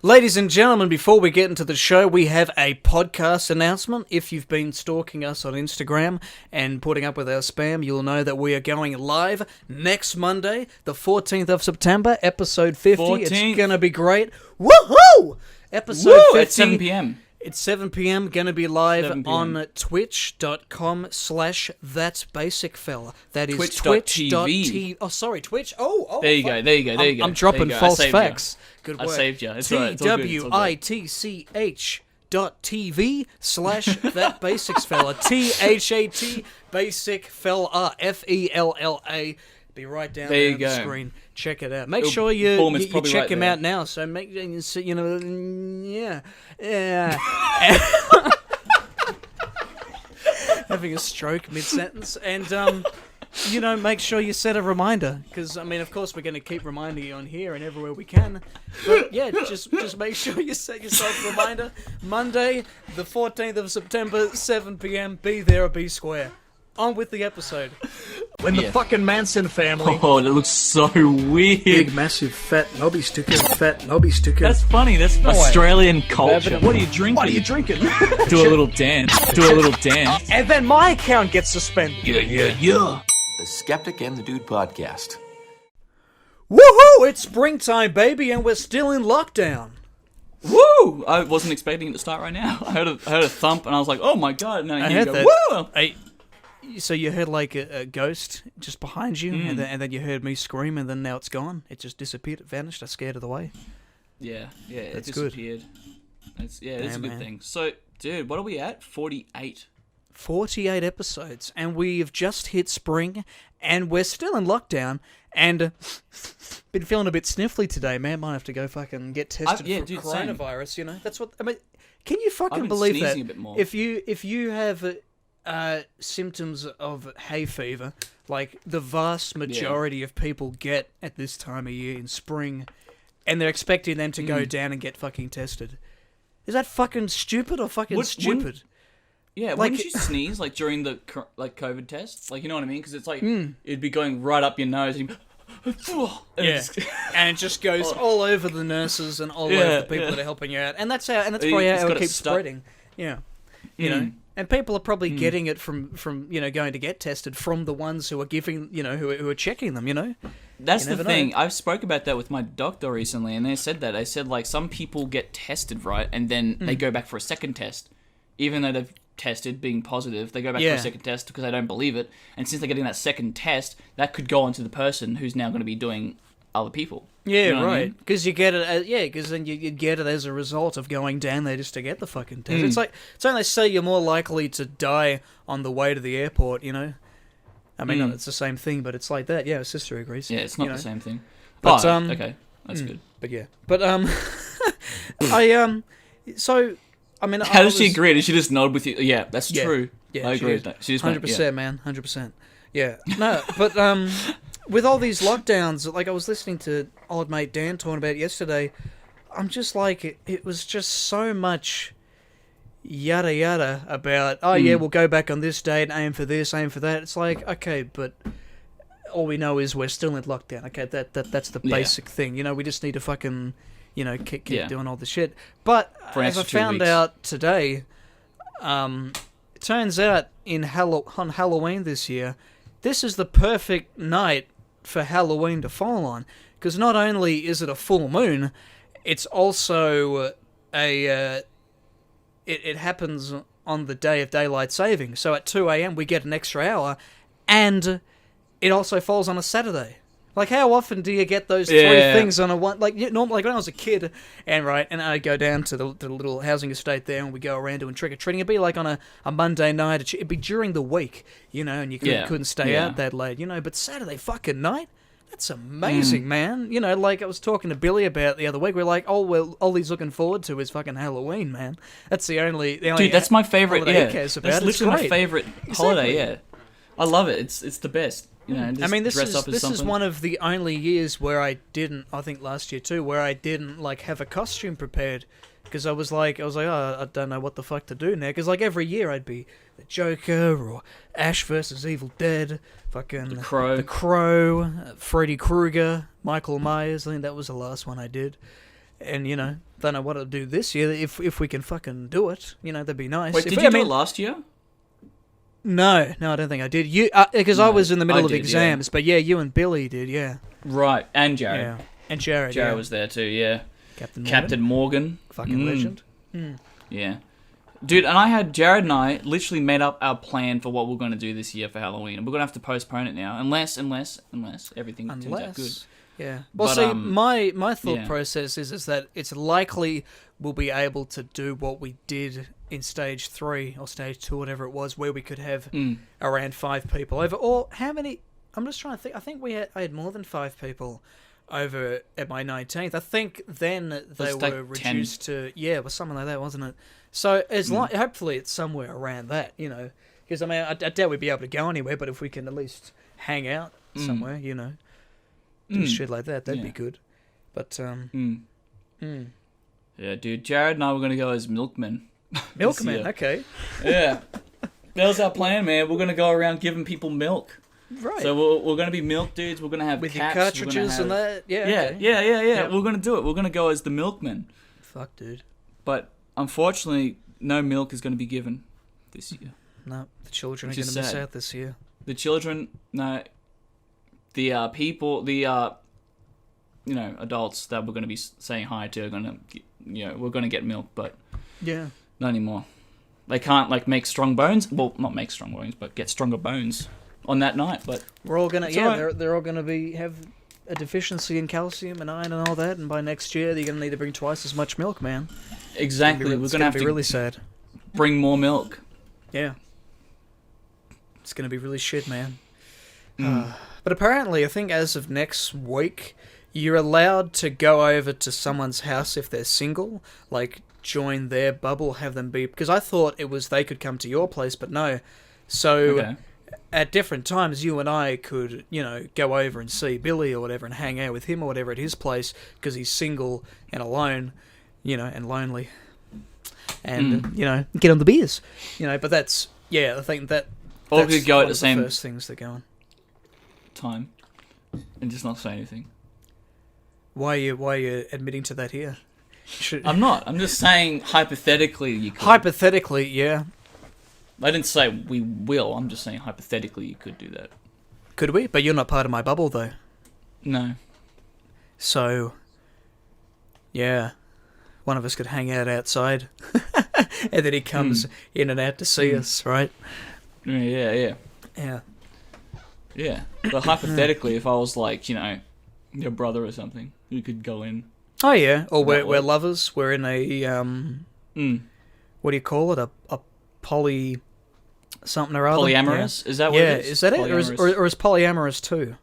Ladies and gentlemen, before we get into the show, we have a podcast announcement. If you've been stalking us on Instagram and putting up with our spam, you'll know that we are going live next Monday, the 14th of September, episode 50. 14th. It's going to be great. Woohoo! Episode 50. At 7 p.m. It's 7 p.m. Going to be live on twitch.com/thatsbasicfella. That is Twitch.tv. Oh, sorry, Twitch. Oh. There you go. I'm dropping false facts. Good work. I saved you. It's all right. It's all good. TWITCH.tv/thatbasicsfella. THAT basic fella. FELLA. Be right down there on the screen. Check it out. Make sure you check him out now. So make yeah. Having a stroke mid-sentence, and make sure you set a reminder, because of course we're going to keep reminding you on here and everywhere we can. But yeah, just make sure you set yourself a reminder. Monday, the 14th of September, 7 p.m. Be there or be square. On with the episode. When the fucking Manson family... Oh, that looks so weird. Big, massive, fat knobby sticker. That's funny. That's Australian culture. What are you drinking? Do a little dance. And then my account gets suspended. Yeah. The Skeptic and the Dude podcast. Woohoo! It's springtime, baby, and we're still in lockdown. Woo! I wasn't expecting it to start right now. I heard a thump, and I was like, oh my god. And then I hear you go, woo! So you heard like a ghost just behind you, and then you heard me scream, and then now it's gone. It just disappeared. It vanished. I scared it away. Yeah, it That's disappeared. Good. It's a good thing. So, dude, what are we at? 48. 48 episodes, and we've just hit spring, and we're still in lockdown, and been feeling a bit sniffly today, man. Might have to go fucking get tested for coronavirus. Same. That's what Can you fucking believe that? A bit more. If you have symptoms of hay fever, like the vast majority of people get at this time of year in spring, and they're expecting them to go down and get fucking tested. Is that fucking stupid or fucking stupid? Yeah, wouldn't you sneeze like during the COVID test? Like, you know what I mean? Because it's like it'd be going right up your nose. And and it just goes all over the nurses and all over the people that are helping you out, and that's probably how it keeps spreading. Yeah, you know. And people are probably getting it from going to get tested from the ones who are giving, who are checking them, That's the thing. I spoke about that with my doctor recently, and they said that. They said, like, some people get tested, right, and then they go back for a second test. Even though they've tested being positive, they go back for a second test because they don't believe it. And since they're getting that second test, that could go on to the person who's now going to be doing other people. Yeah, you know right. Because you get it, because then you get it as a result of going down there just to get the fucking test. It's like they say you're more likely to die on the way to the airport. It's the same thing, but it's like that. Yeah, sister agrees. Yeah, it's not the same thing. But okay, that's good. But yeah, but how does she agree? Did she just nod with you? Yeah, that's true. Yeah, I agree with that. She just 100%, man, 100%. Yeah, no, but with all these lockdowns, like I was listening to old mate Dan talking about it yesterday, I'm just like, it was just so much yada yada about, we'll go back on this date, aim for this, aim for that. It's like, okay, but all we know is we're still in lockdown. Okay, that's the basic thing. We just need to fucking, keep doing all the shit. But as I found out today, it turns out on Halloween this year, this is the perfect night for Halloween to fall on, because not only is it a full moon, it's also it happens on the day of daylight saving. So at 2 a.m. we get an extra hour, and it also falls on a Saturday. Like, how often do you get those three things on a one? Like, normally, like when I was a kid, and I'd go down to the little housing estate there, and we go around doing trick or treating. It'd be like on a Monday night. It'd be during the week, and you couldn't stay out that late, But Saturday fucking night, that's amazing, man. Like I was talking to Billy about the other week. We're like, all he's looking forward to is fucking Halloween, man. That's the only dude. That's my favorite. He cares about. That's literally my favorite holiday. Yeah, I love it. It's the best. This is one of the only years where I didn't, I think last year too, where I didn't like have a costume prepared, because I was like, I don't know what the fuck to do now, because like every year I'd be the Joker or Ash versus Evil Dead, fucking the Crow, Freddy Krueger, Michael Myers. I think that was the last one I did. and don't know what to do this year. If we can fucking do it, that'd be nice. Wait, did you do it last year? No, I don't think I did. You because I was in the middle of exams, but you and Billy did, yeah. Right, and Jared. Yeah, and Jared. Jared was there too, yeah. Captain Morgan. Fucking legend. Yeah. Dude, and Jared and I literally made up our plan for what we're going to do this year for Halloween. And we're going to have to postpone it now. Unless everything turns out good. Yeah. Well, but, my thought process is that it's likely we'll be able to do what we did in stage 3 or stage 2, whatever it was, where we could have around 5 people over. Or how many? I'm just trying to think. I think I had more than 5 people over at my 19th. I think then they were reduced 10. It was something like that, wasn't it? So hopefully it's somewhere around that, because I doubt we'd be able to go anywhere, but if we can at least hang out somewhere, do shit like that, that'd be good. But yeah, dude, Jared and I were gonna go as milkmen. Milkmen, okay. Yeah, that was our plan, man. We're gonna go around giving people milk. Right. So we're gonna be milk dudes. We're gonna have with caps, your cartridges and that. Yeah. Okay. Yeah. Yep. We're gonna do it. We're gonna go as the milkmen. Fuck, dude. But unfortunately, no milk is gonna be given this year. No, the children are gonna miss out this year. The children, no. The people, the adults that we're gonna be saying hi to are gonna, we're gonna get milk, but not anymore. They can't make strong bones. Well, not make strong bones, but get stronger bones on that night. But we're all gonna, they're all gonna have a deficiency in calcium and iron and all that, and by next year they're gonna need to bring twice as much milk, man. Exactly. We're gonna have to really sad. Bring more milk. Yeah. It's gonna be really shit, man. But apparently, I think as of next week, you're allowed to go over to someone's house if they're single, join their bubble, have them be... Because I thought it was they could come to your place, but no. So, at different times, you and I could, go over and see Billy or whatever and hang out with him or whatever at his place, because he's single and alone, and lonely. And, get on the beers. But that's... Yeah, I think that... Or we could go at the same... first things that go on. Time and just not say anything. Why are you admitting to that here? I'm not. I'm just saying hypothetically you could. Hypothetically, yeah. I didn't say we will. I'm just saying hypothetically you could do that. Could we? But you're not part of my bubble, though. No. So, yeah, one of us could hang out outside, and then he comes in and out to see us, right? Yeah. Yeah. Yeah, but hypothetically, if I was your brother or something, you could go in. Oh yeah, or we're lovers. We're in a what do you call it? A poly something or other. Polyamorous? Yeah. Is that what it is? Is that it, or is polyamorous too?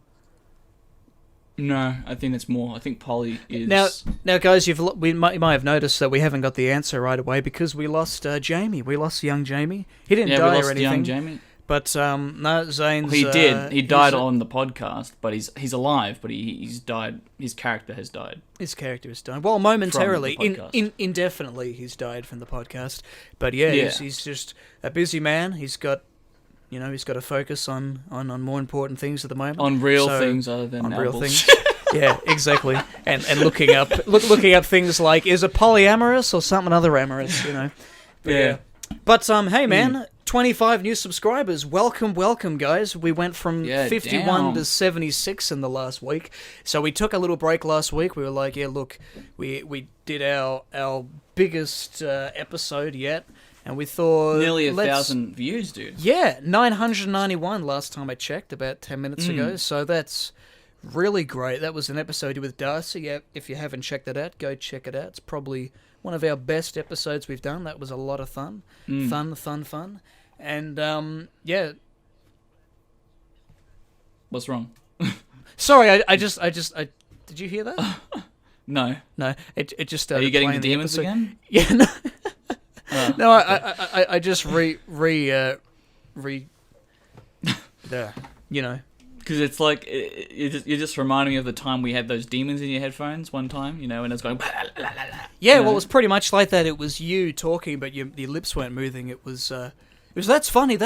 No, I think it's more. I think poly is now, guys. You might have noticed that we haven't got the answer right away because we lost Jamie. We lost young Jamie. He didn't die or anything. Young Jamie. But no, Zane's... He did. He died on the podcast, but he's alive. But he's died. His character has died. His character has died. Well, momentarily, indefinitely, he's died from the podcast. But he's just a busy man. He's got, he's got to focus on more important things at the moment. On real things other than real things. Yeah, exactly. And looking up things like, is it polyamorous or something other amorous? But, But hey, man. 25 new subscribers. Welcome, guys. We went from 51 to 76 in the last week. So we took a little break last week. We were like, look, we did our biggest episode yet, and we thought... Nearly 1,000 views, dude. Yeah, 991 last time I checked, about 10 minutes ago. So that's really great. That was an episode with Darcy. Yeah, if you haven't checked it out, go check it out. It's probably one of our best episodes we've done. That was a lot of fun. Fun. And, What's wrong? Sorry, I just, did you hear that? No. It just started. Are you getting the demons again? Yeah, no. No, I just there, Because it's like, you're just reminding me of the time we had those demons in your headphones one time, and it's going... Yeah, well, it was pretty much like that. It was you talking, but your lips weren't moving. It was that's funny.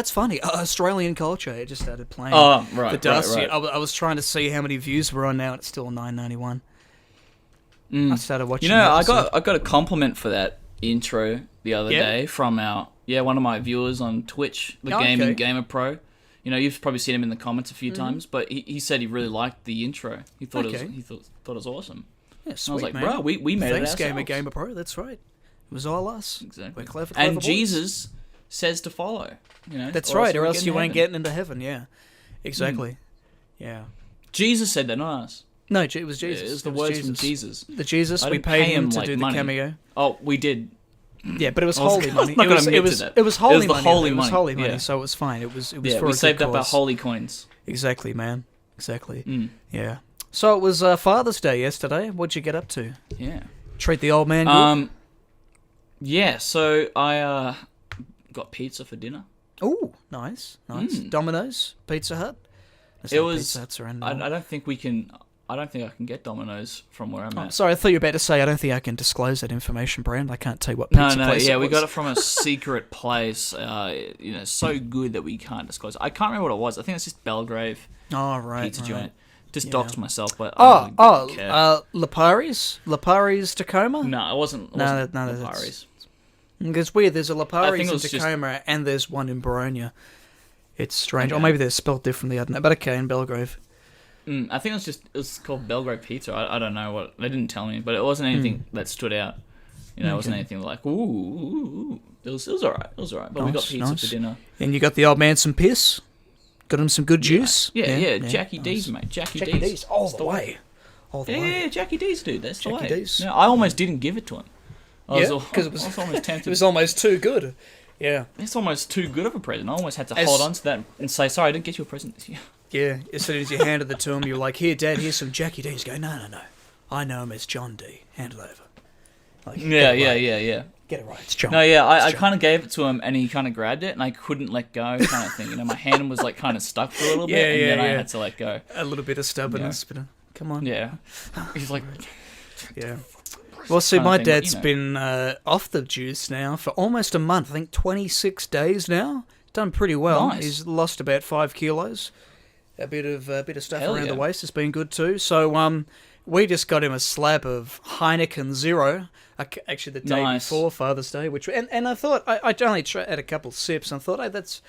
Australian culture. It just started playing. Oh, right, the Darcy. right. I was trying to see how many views we're on now, and it's still 991. I started watching. I got a compliment for that intro the other day from one of my viewers on Twitch, the Gaming Gamer Pro. You've probably seen him in the comments a few times, but he said he really liked the intro. He thought it was awesome. Yeah, sweet, I was like, man. bro, we made it ourselves. Thanks, Gamer Pro. That's right. It was all us. Exactly. We're clever and boys. Jesus says to follow. That's right, or else you ain't getting into heaven. Yeah, exactly. Yeah. Jesus said that, not us. No, it was Jesus. Yeah, it was the words from Jesus. The Jesus, we paid him to do the cameo. Oh, we did. Yeah, but it was holy money. It was holy money. It was holy money, so it was fine. It was for we saved up our holy coins. Exactly, man. Exactly. Yeah. So it was Father's Day yesterday. What'd you get up to? Yeah. Treat the old man good? Yeah, so I got pizza for dinner. Oh, nice. Domino's, Pizza Hut. It was. I don't think we can. I don't think I can get Domino's from where I'm at. Sorry, I thought you were about to say I don't think I can disclose that information, Brand. I can't tell you what pizza place it was. We got it from a secret place. So good that we can't disclose. I can't remember what it was. I think it's just Belgrave. Oh, right. Pizza joint. Just doxed myself, but Lipari's Tacoma? No, it wasn't. Lipari's. It's weird. There's a Lipari's in Tacoma and there's one in Boronia. It's strange. Or maybe they're spelled differently. I don't know. But okay, in Belgrave. I think it was called Belgrave Pizza. I don't know what they didn't tell me, but it wasn't anything that stood out. It wasn't anything like ooh. It was alright. It was alright. But we got pizza for dinner. And you got the old man some piss. Got him some good juice. Yeah. Jackie D's, mate. Jackie D's. All the way. Yeah, Jackie D's, dude. That's the way. D's. I almost didn't give it to him. Because it was almost tempted. It was almost too good. Yeah. It's almost too good of a present. I almost had to hold on to that and say, sorry, I didn't get you a present this year. Yeah, as soon as you handed it to him, you were like, here, Dad, here's some Jackie D's. Go, no. I know him as John D. Hand it over. Like, yeah. Get it right, it's John. No, yeah, I kind of gave it to him, and he kind of grabbed it, and I couldn't let go, kind of thing. My hand was like kind of stuck for a little bit, and then I had to let go. A little bit of stubbornness, but come on. Yeah. He's like... Yeah. Well, see, my dad's been off the juice now for almost a month. I think 26 days now. Done pretty well. Nice. He's lost about 5 kilos. A bit of stuff around the waist has been good too. So we just got him a slab of Heineken Zero. Actually, the day before Father's Day, and I thought I only had a couple sips, and I thought, hey, that's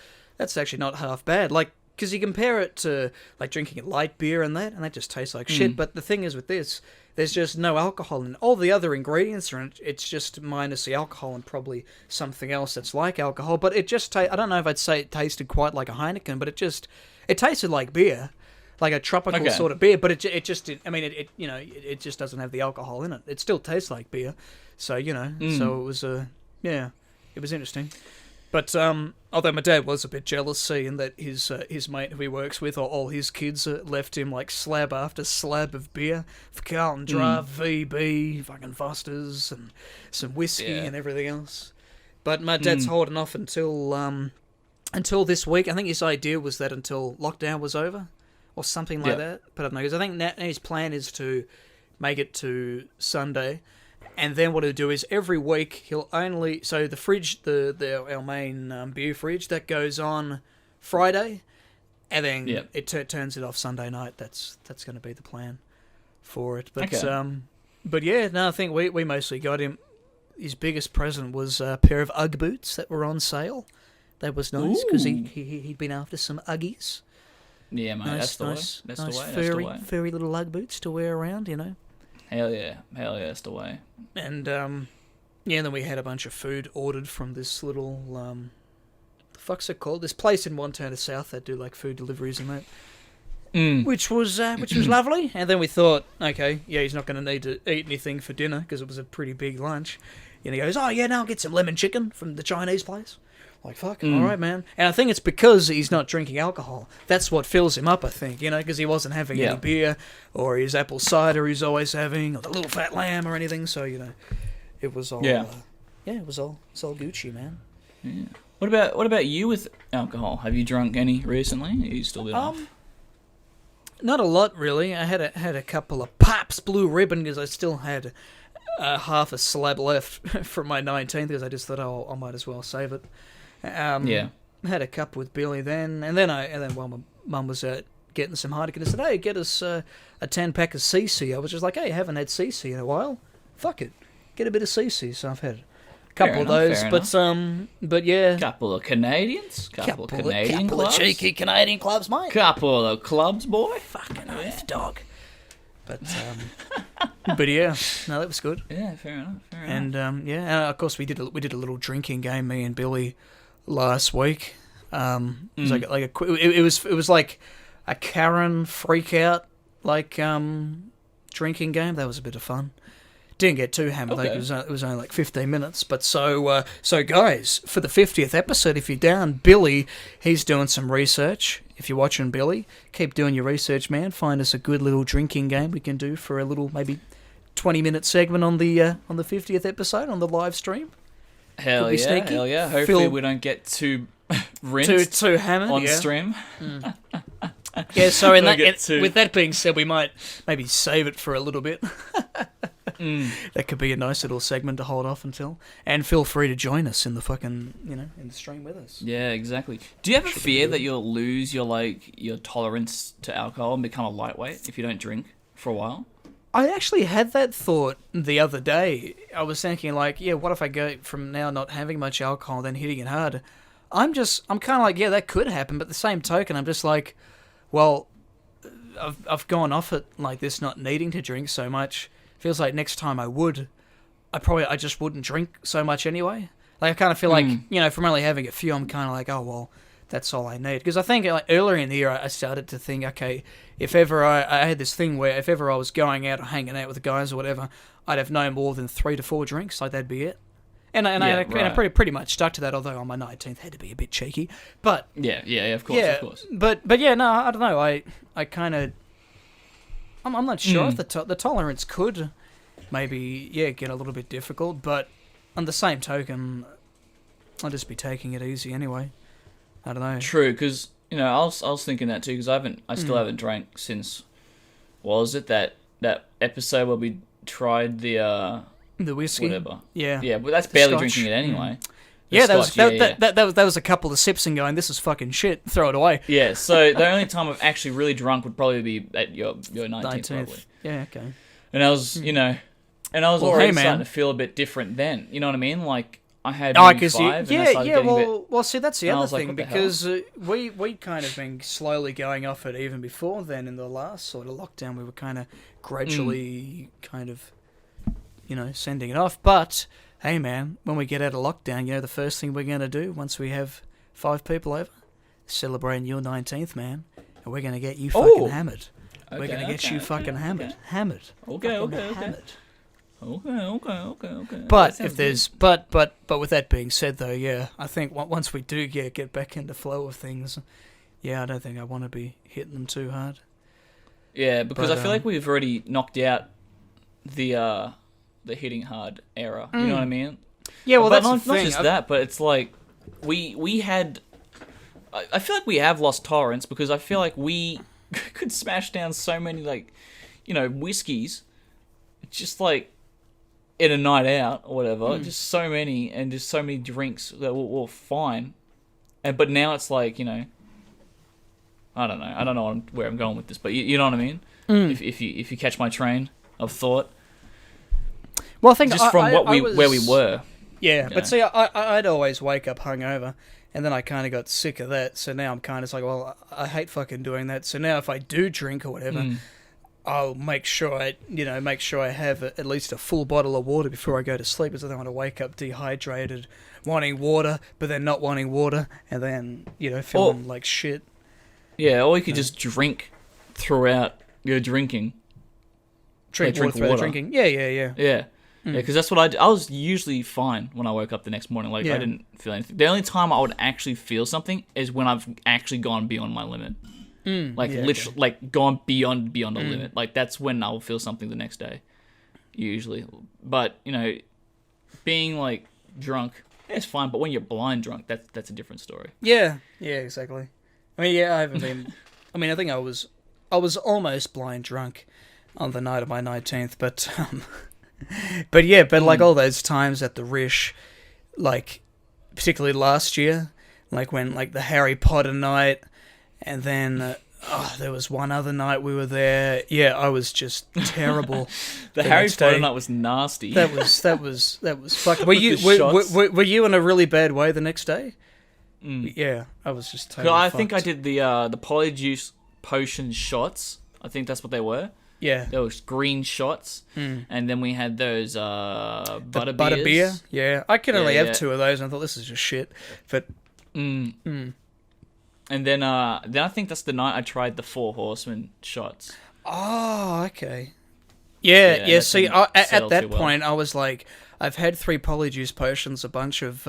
actually not half bad. Like, because you compare it to like drinking a light beer and that just tastes like shit. But the thing is with this, there's just no alcohol in it. All the other ingredients are in it. It's just minus the alcohol and probably something else that's like alcohol. But it just I don't know if I'd say it tasted quite like a Heineken, but it tasted like beer, like a tropical sort of beer. But it just doesn't have the alcohol in it. It still tastes like beer. So so it was it was interesting. But although my dad was a bit jealous seeing that his mate who he works with, or all his kids, left him like slab after slab of beer for Carlton Draft, VB, fucking Foster's, and some whiskey and everything else. But my dad's holding off until this week. I think his idea was that until lockdown was over, or something like that. But I don't know, because I think now his plan is to make it to Sunday. And then what he'll do is every week he'll only... So the fridge, our main beer fridge, that goes on Friday, and then it turns it off Sunday night. That's going to be the plan for it. But but yeah, no, I think we mostly got him... His biggest present was a pair of Ugg boots that were on sale. That was nice, because he'd been after some Uggies. Yeah, mate, that's the way. That's the way. Furry little Ugg boots to wear around, Hell yeah, that's the way. And then we had a bunch of food ordered from this little the fuck's it called? This place in Montana South that do like food deliveries and that, which was lovely. And then we thought, okay, he's not going to need to eat anything for dinner because it was a pretty big lunch. And he goes, oh yeah, now I'll get some lemon chicken from the Chinese place. Like, fuck, all right, man. And I think it's because he's not drinking alcohol. That's what fills him up, I think, because he wasn't having any beer or his apple cider he's always having or the little fat lamb or anything. So, it was all, it was all Gucci, man. Yeah. What about you with alcohol? Have you drunk any recently? Are you still been off? Not a lot, really. I had a couple of Pops Blue Ribbon because I still had half a slab left from my 19th because I just thought, I might as well save it. Had a cup with Billy then, and then while my mum was out getting some Heineken. I said, hey, get us a 10-pack of CC. I was just like, hey, I haven't had CC in a while. Fuck it. Get a bit of CC. So I've had a couple of those. But yeah. Couple of Canadians. Couple of Canadian clubs. Of cheeky Canadian clubs, mate. Couple of clubs, boy. Fucking oath, dog. But yeah, no, that was good. Yeah, fair enough. And of course we did a little drinking game, me and Billy, last week. It was like a Karen freak out drinking game. That was a bit of fun. Didn't get too hammered. Okay. It was only like 15 minutes. But so guys, for the 50th episode, if you're down, Billy, he's doing some research. If you're watching Billy, keep doing your research, man. Find us a good little drinking game we can do for a little maybe 20-minute segment on the 50th episode on the live stream. Hell yeah. Hopefully we don't get too rinsed too hammered on stream. Yeah, so with that being said, we might maybe save it for a little bit. That could be a nice little segment to hold off until. And feel free to join us in the fucking, in the stream with us. Yeah, exactly. Do you ever fear that you'll lose your tolerance to alcohol and become a lightweight if you don't drink for a while? I actually had that thought the other day. I was thinking what if I go from now not having much alcohol then hitting it hard? I'm kind of like, yeah, that could happen, but the same token, I'm just like, well, I've gone off it like this, not needing to drink so much. Feels like next time I just wouldn't drink so much anyway. Like I kind of feel like, from only having a few, I'm kind of like, oh, well, that's all I need. Because I think earlier in the year, I started to think, okay, if ever I had this thing where if ever I was going out or hanging out with the guys or whatever, I'd have no more than 3 to 4 drinks. Like that'd be it. And I pretty much stuck to that, although on my 19th had to be a bit cheeky. But yeah, of course. But yeah, no, I don't know. I kind of, I'm not sure if the tolerance could maybe get a little bit difficult. But on the same token, I'll just be taking it easy anyway. I don't know. True, because I was thinking that too, because I still haven't drank since. What was it that episode where we tried the whiskey? Whatever. Yeah, but that's barely drinking it ananyway. Yeah, that was a couple of sips and going, this is fucking shit, throw it away. Yeah, so the only time I've actually really drunk would probably be at your 19th. Probably. Yeah, okay. And I was, already starting to feel a bit different then. You know what I mean? Like, I had maybe 5, and I started getting a bit... Well, see, that's the other thing, like, because we kind of been slowly going off it even before then. In the last sort of lockdown, we were kind of gradually sending it off. But, hey, man, when we get out of lockdown, the first thing we're going to do once we have 5 people over, celebrating your 19th, man, and we're going to get you fucking hammered. We're going to get you fucking hammered. Hammered. Okay. Hammered. Okay. But if there's but with that being said though, yeah, I think once we do get back into flow of things, I don't think I want to be hitting them too hard. Yeah, because I feel like we've already knocked out the hitting hard era. You know what I mean? Yeah, well, but that's not just that, but it's like we had. I feel like we have lost tolerance because I feel like we could smash down so many whiskeys, just like. In a night out or whatever, just so many and just so many drinks that were fine, but now it's like I don't know where I'm going with this, but you know what I mean. If you catch my train of thought, well, I think just from where we were. Yeah, but see, I'd always wake up hungover, and then I kind of got sick of that. So now I'm kind of like, well, I hate fucking doing that. So now if I do drink or whatever. I'll make sure I have at least a full bottle of water before I go to sleep, because I don't want to wake up dehydrated, wanting water, but then not wanting water, and then feeling like shit. Yeah, or you could just drink throughout your drinking. Drink water. Drinking. Yeah. Yeah, because that's what I was usually fine when I woke up the next morning. I didn't feel anything. The only time I would actually feel something is when I've actually gone beyond my limit. Literally, gone beyond a limit. Like, that's when I'll feel something the next day, usually. But, being, drunk, it's fine. But when you're blind drunk, that's a different story. Yeah, exactly. I mean, I haven't been... I think I was almost blind drunk on the night of my 19th, but... But all those times at the Rish, particularly last year, when, the Harry Potter night... And then there was one other night we were there. Yeah, I was just terrible. The Harry Potter night was nasty. That was fucking. Were you in a really bad way the next day? Yeah, I was just totally I fucked. think I did the polyjuice potion shots. I think that's what they were. Yeah. Those green shots. And then we had those butter beer. Yeah, I could only have yeah. 2 of those, and I thought this is just shit. But and then I think that's the night I tried the 4 Horsemen shots. oh, okay. Yeah. that See, didn't at settle that too well. point, I was like, I've had 3 polyjuice potions, a bunch of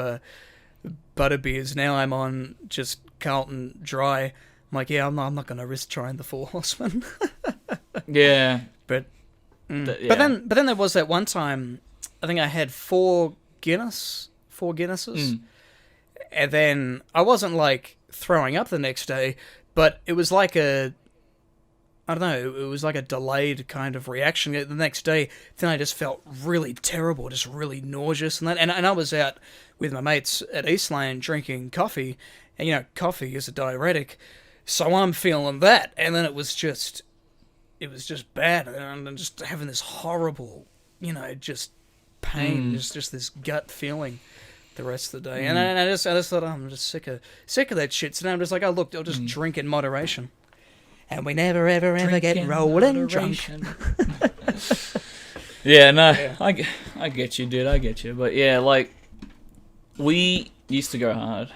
butter beers. Now I'm on just Carlton Dry. I'm like, yeah, I'm not going to risk trying the 4 Horsemen. Yeah. But Yeah. but then there was that one time, I think I had 4 Guinnesses, and then I wasn't like throwing up the next day, but it was like I don't know, it was like a delayed kind of reaction. The next day, then I just felt really terrible, just really nauseous, and I was out with my mates at Eastland drinking coffee, and coffee is a diuretic, so I'm feeling that, and then it was just bad, and I'm just having this horrible, just pain, just this gut feeling the rest of the day. And I just thought, I'm just sick of that shit. So now I'm just like, oh look, I'll just drink in moderation. And we never ever get rolling drunk. Yeah, no, yeah. I get you, dude. I get you. But yeah, like we used to go hard.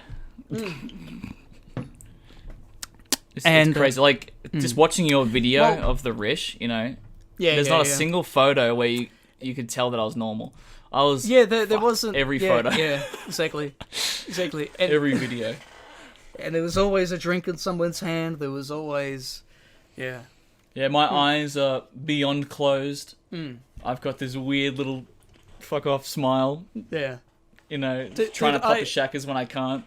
It's crazy. Like just watching your video of the Rish, there's not a single photo where you could tell that I was normal. I was there wasn't every photo. Yeah, exactly. And, every video. And there was always a drink in someone's hand. There was always Yeah, my eyes are beyond closed. I've got this weird little fuck off smile. Yeah. Trying to pop a shackers when I can't.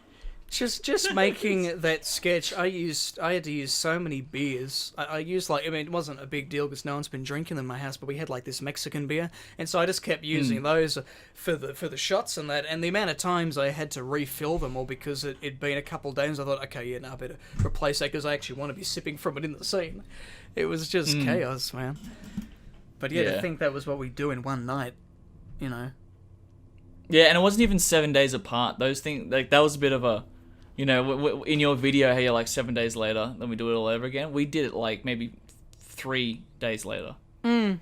Just making that sketch, I had to use so many beers. I used it wasn't a big deal because no one's been drinking them in my house, but we had like this Mexican beer, and so I just kept using those for the shots and that. And the amount of times I had to refill them, all because it'd been a couple of days, I thought, okay, yeah, no, I better replace that because I actually want to be sipping from it in the scene. It was just chaos, man. But yeah, to think that was what we do in one night, Yeah, and it wasn't even 7 days apart. Those things, like that was a bit of a. In your video, how you're like 7 days later, then we do it all over again. We did it like maybe 3 days later. Yeah,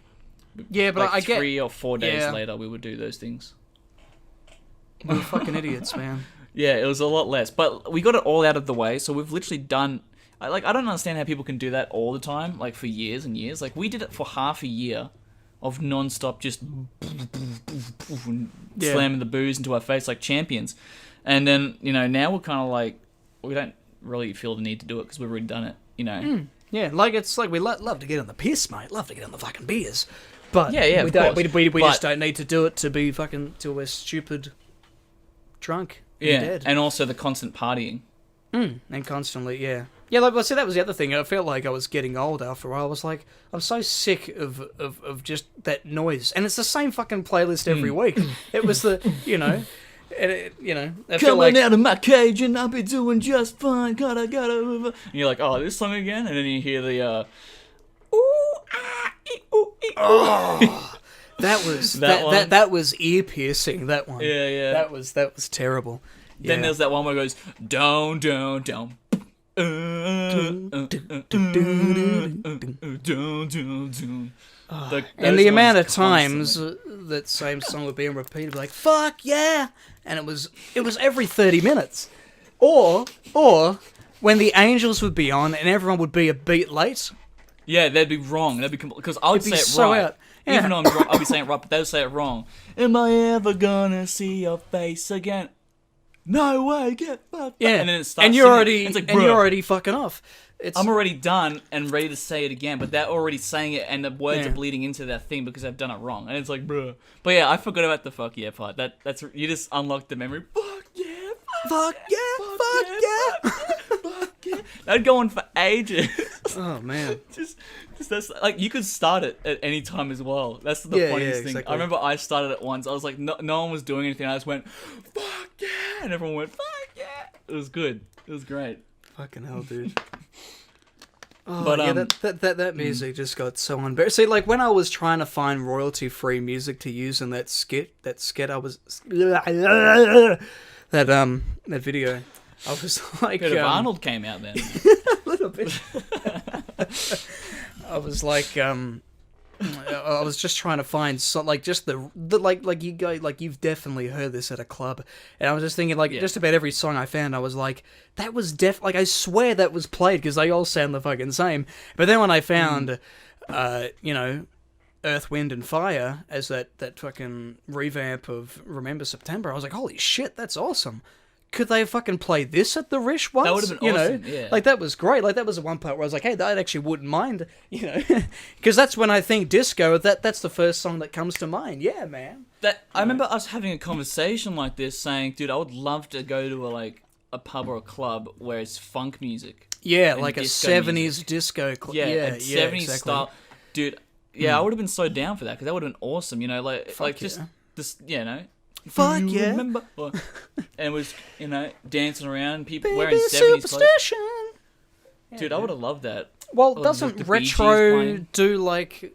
but like I get 3 or 4 days later, we would do those things. We were fucking idiots, man. Yeah, it was a lot less, but we got it all out of the way. So we've literally done. I don't understand how people can do that all the time, like for years and years. Like we did it for half a year of non-stop, just slamming the booze into our face like champions. And then, now we're kind of like, we don't really feel the need to do it because we've already done it, Yeah, it's like we love to get on the piss, mate. Love to get on the fucking beers. But we just don't need to do it to be fucking, till we're stupid drunk and dead. And also the constant partying. And constantly, yeah. Yeah, that was the other thing. I felt like I was getting old after a while. I was like, I'm so sick of just that noise. And it's the same fucking playlist every week. It was the, And I feel coming out of my cage and I'll be doing just fine. Gotta. And you're like, oh, this song again, and then you hear the that was ear piercing. That one. Yeah. That was terrible. Then there's that one where it goes down. And the amount of times that same song would being repeated, like "fuck yeah," and it was every 30 minutes, or when the Angels would be on and everyone would be a beat late. Yeah, that'd be wrong. That'd be because I would say it so right, out. Yeah. even though I'm drunk, I'll be saying it right, but they would say it wrong. Am I ever gonna see your face again? No way, get fucked. Yeah, and then it starts. And you're singing. already fucking off. I'm already done and ready to say it again, but they're already saying it, and the words are bleeding into their thing because they've done it wrong. And it's like, bruh. But yeah, I forgot about the fuck yeah part. That's you just unlocked the memory. Fuck yeah, fuck yeah. That'd go on for ages. Oh man, just that's like you could start it at any time as well. That's the funniest thing. Exactly. I remember I started it once. I was like, no one was doing anything. I just went, fuck yeah, and everyone went, fuck yeah. It was good. It was great. Fucking hell, dude. Oh, But, yeah, that music just got so unbearable. See, like, when I was trying to find royalty-free music to use in that skit I was... that video, I was like... If Arnold came out then. a little bit. I was like, I was just trying to find just the like you go, like, you've definitely heard this at a club, and I was just thinking, like, just about every song I found, I was like, that was like, I swear that was played, because they all sound the fucking same. But then when I found, you know, Earth, Wind and Fire as that fucking revamp of Remember September, I was like, holy shit, that's awesome. Could they fucking play this at the Rish once? That would have been awesome, yeah. Like, that was great. Like, that was the one part where I was like, hey, that actually wouldn't mind, you know. Because that's when I think disco, that's the first song that comes to mind. Yeah, man. I remember us having a conversation like this, saying, dude, I would love to go to a pub or a club where it's funk music. Yeah, like a 70s music. Disco club. Yeah, Yeah, 70s exactly. style. Dude, yeah, I would have been so down for that, because that would have been awesome, you know, just yeah. this, you know. Fuck you yeah. Remember? And it was, you know, dancing around, people Baby wearing 70s Superstition. clothes. Dude, I would have loved that. Well, Or doesn't the Bee Gees retro playing. do, like...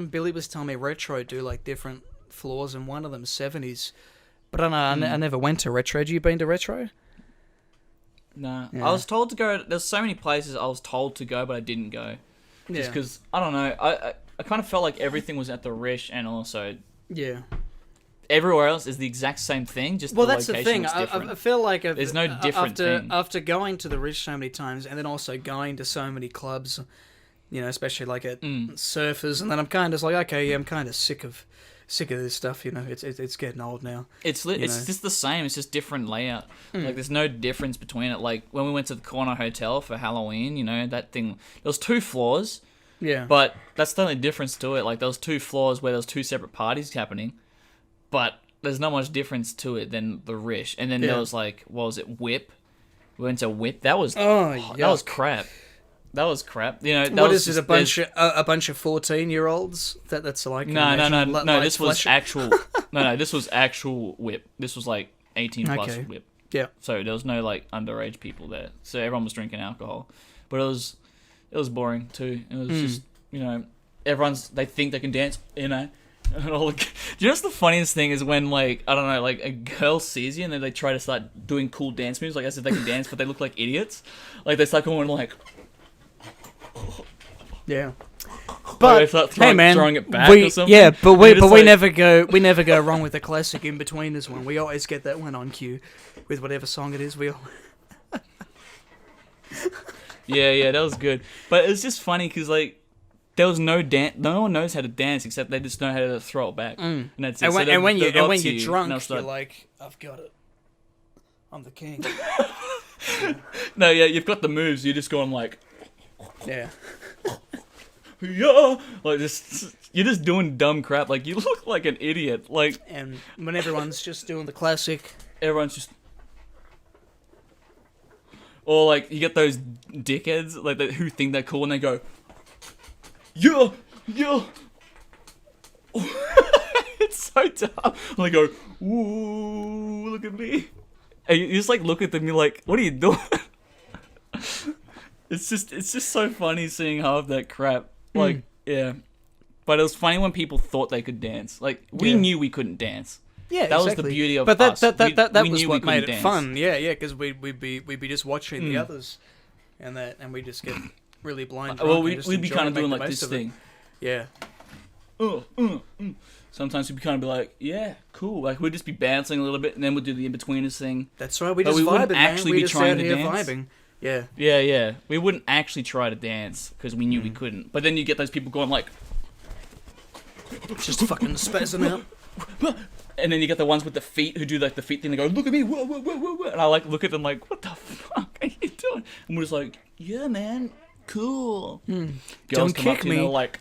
Billy was telling me retro do, like, different floors, and one of them 70s. But I don't know, I never went to retro. Have you been to retro? Nah. Yeah. I was told to go, there's so many places I was told to go, but I didn't go. Just because, I don't know, I kind of felt like everything was at the Rish, and also... Yeah. Everywhere else is the exact same thing, just Well, the that's the location thing. was different. I feel like There's no different thing. After going to the Rish so many times, and then also going to so many clubs, you know, especially like at Surfers, and then I'm kind of like, okay, yeah, I'm kind of sick of this stuff. You know, it's getting old now. It's just the same. It's just different layout. Hmm. Like, there's no difference between it. Like, when we went to the Corner Hotel for Halloween, you know, that thing, there was 2 floors, Yeah. but that's the only difference to it. Like, there was 2 floors where there was 2 separate parties happening, but there's not much difference to it than the Rish. And then there was, like, what was it, Whip? We went to Whip. That was that was crap. That was crap. You know, What is it? A bunch of 14-year-olds? That's like No. This was actual. No. This was actual Whip. This was like 18 plus Okay. Whip. Yeah. So there was no like underage people there. So everyone was drinking alcohol, but it was boring too. It was just, you know, they think they can dance. You know. And all do you know what's the funniest thing is when, like, I don't know, like, a girl sees you and then they try to start doing cool dance moves, like as if they can dance, but they look like idiots. Like, they start going like. Yeah. But But they start hey, man, throwing it back or something. yeah, but You're just we like- never go wrong with the classic in between this one. We always get that one on cue with whatever song it is. Yeah, that was good. But it's just funny because, like, there was no dance. No one knows how to dance except they just know how to throw it back. And that's it. And when you're and drunk, they'll start- you're like, I've got it. I'm the king. No, yeah, you've got the moves. You're just going like, Yeah. yeah, like you're just doing dumb crap. Like, you look like an idiot. Like, And when everyone's just doing the classic. everyone's just. Or, like, you get those dickheads like who think they're cool and they go, yeah. It's so dumb. And they go, ooh, look at me. And you just, like, look at them and you're like, what are you doing? It's just so funny seeing half of that crap. Like, yeah. But it was funny when people thought they could dance. Like, we knew we couldn't dance. Yeah, that exactly. was the beauty of but us. That We was knew what we made couldn't it dance. fun. Yeah, because we'd be just watching the others, and we just get really blind. Well, drunk and just we'd be enjoy kind and of doing make like the this most of it. thing. Yeah. Sometimes we'd kind of be like, yeah, cool. Like, we'd just be bouncing a little bit, and then we'd do the in-betweeners thing. That's right. We But just we vibing, wouldn't man. actually We be just trying out to here dance. vibing. Yeah. Yeah. We wouldn't actually try to dance because we knew we couldn't. But then you get those people going like, Just fucking spazzing out. and then you get the ones with the feet who do like the feet thing. They go, look at me, whoa, whoa, whoa, whoa, whoa. And I like look at them like, what the fuck are you doing? And we're just like, yeah, man, cool. Girls Don't come kick up to you and me. they're like,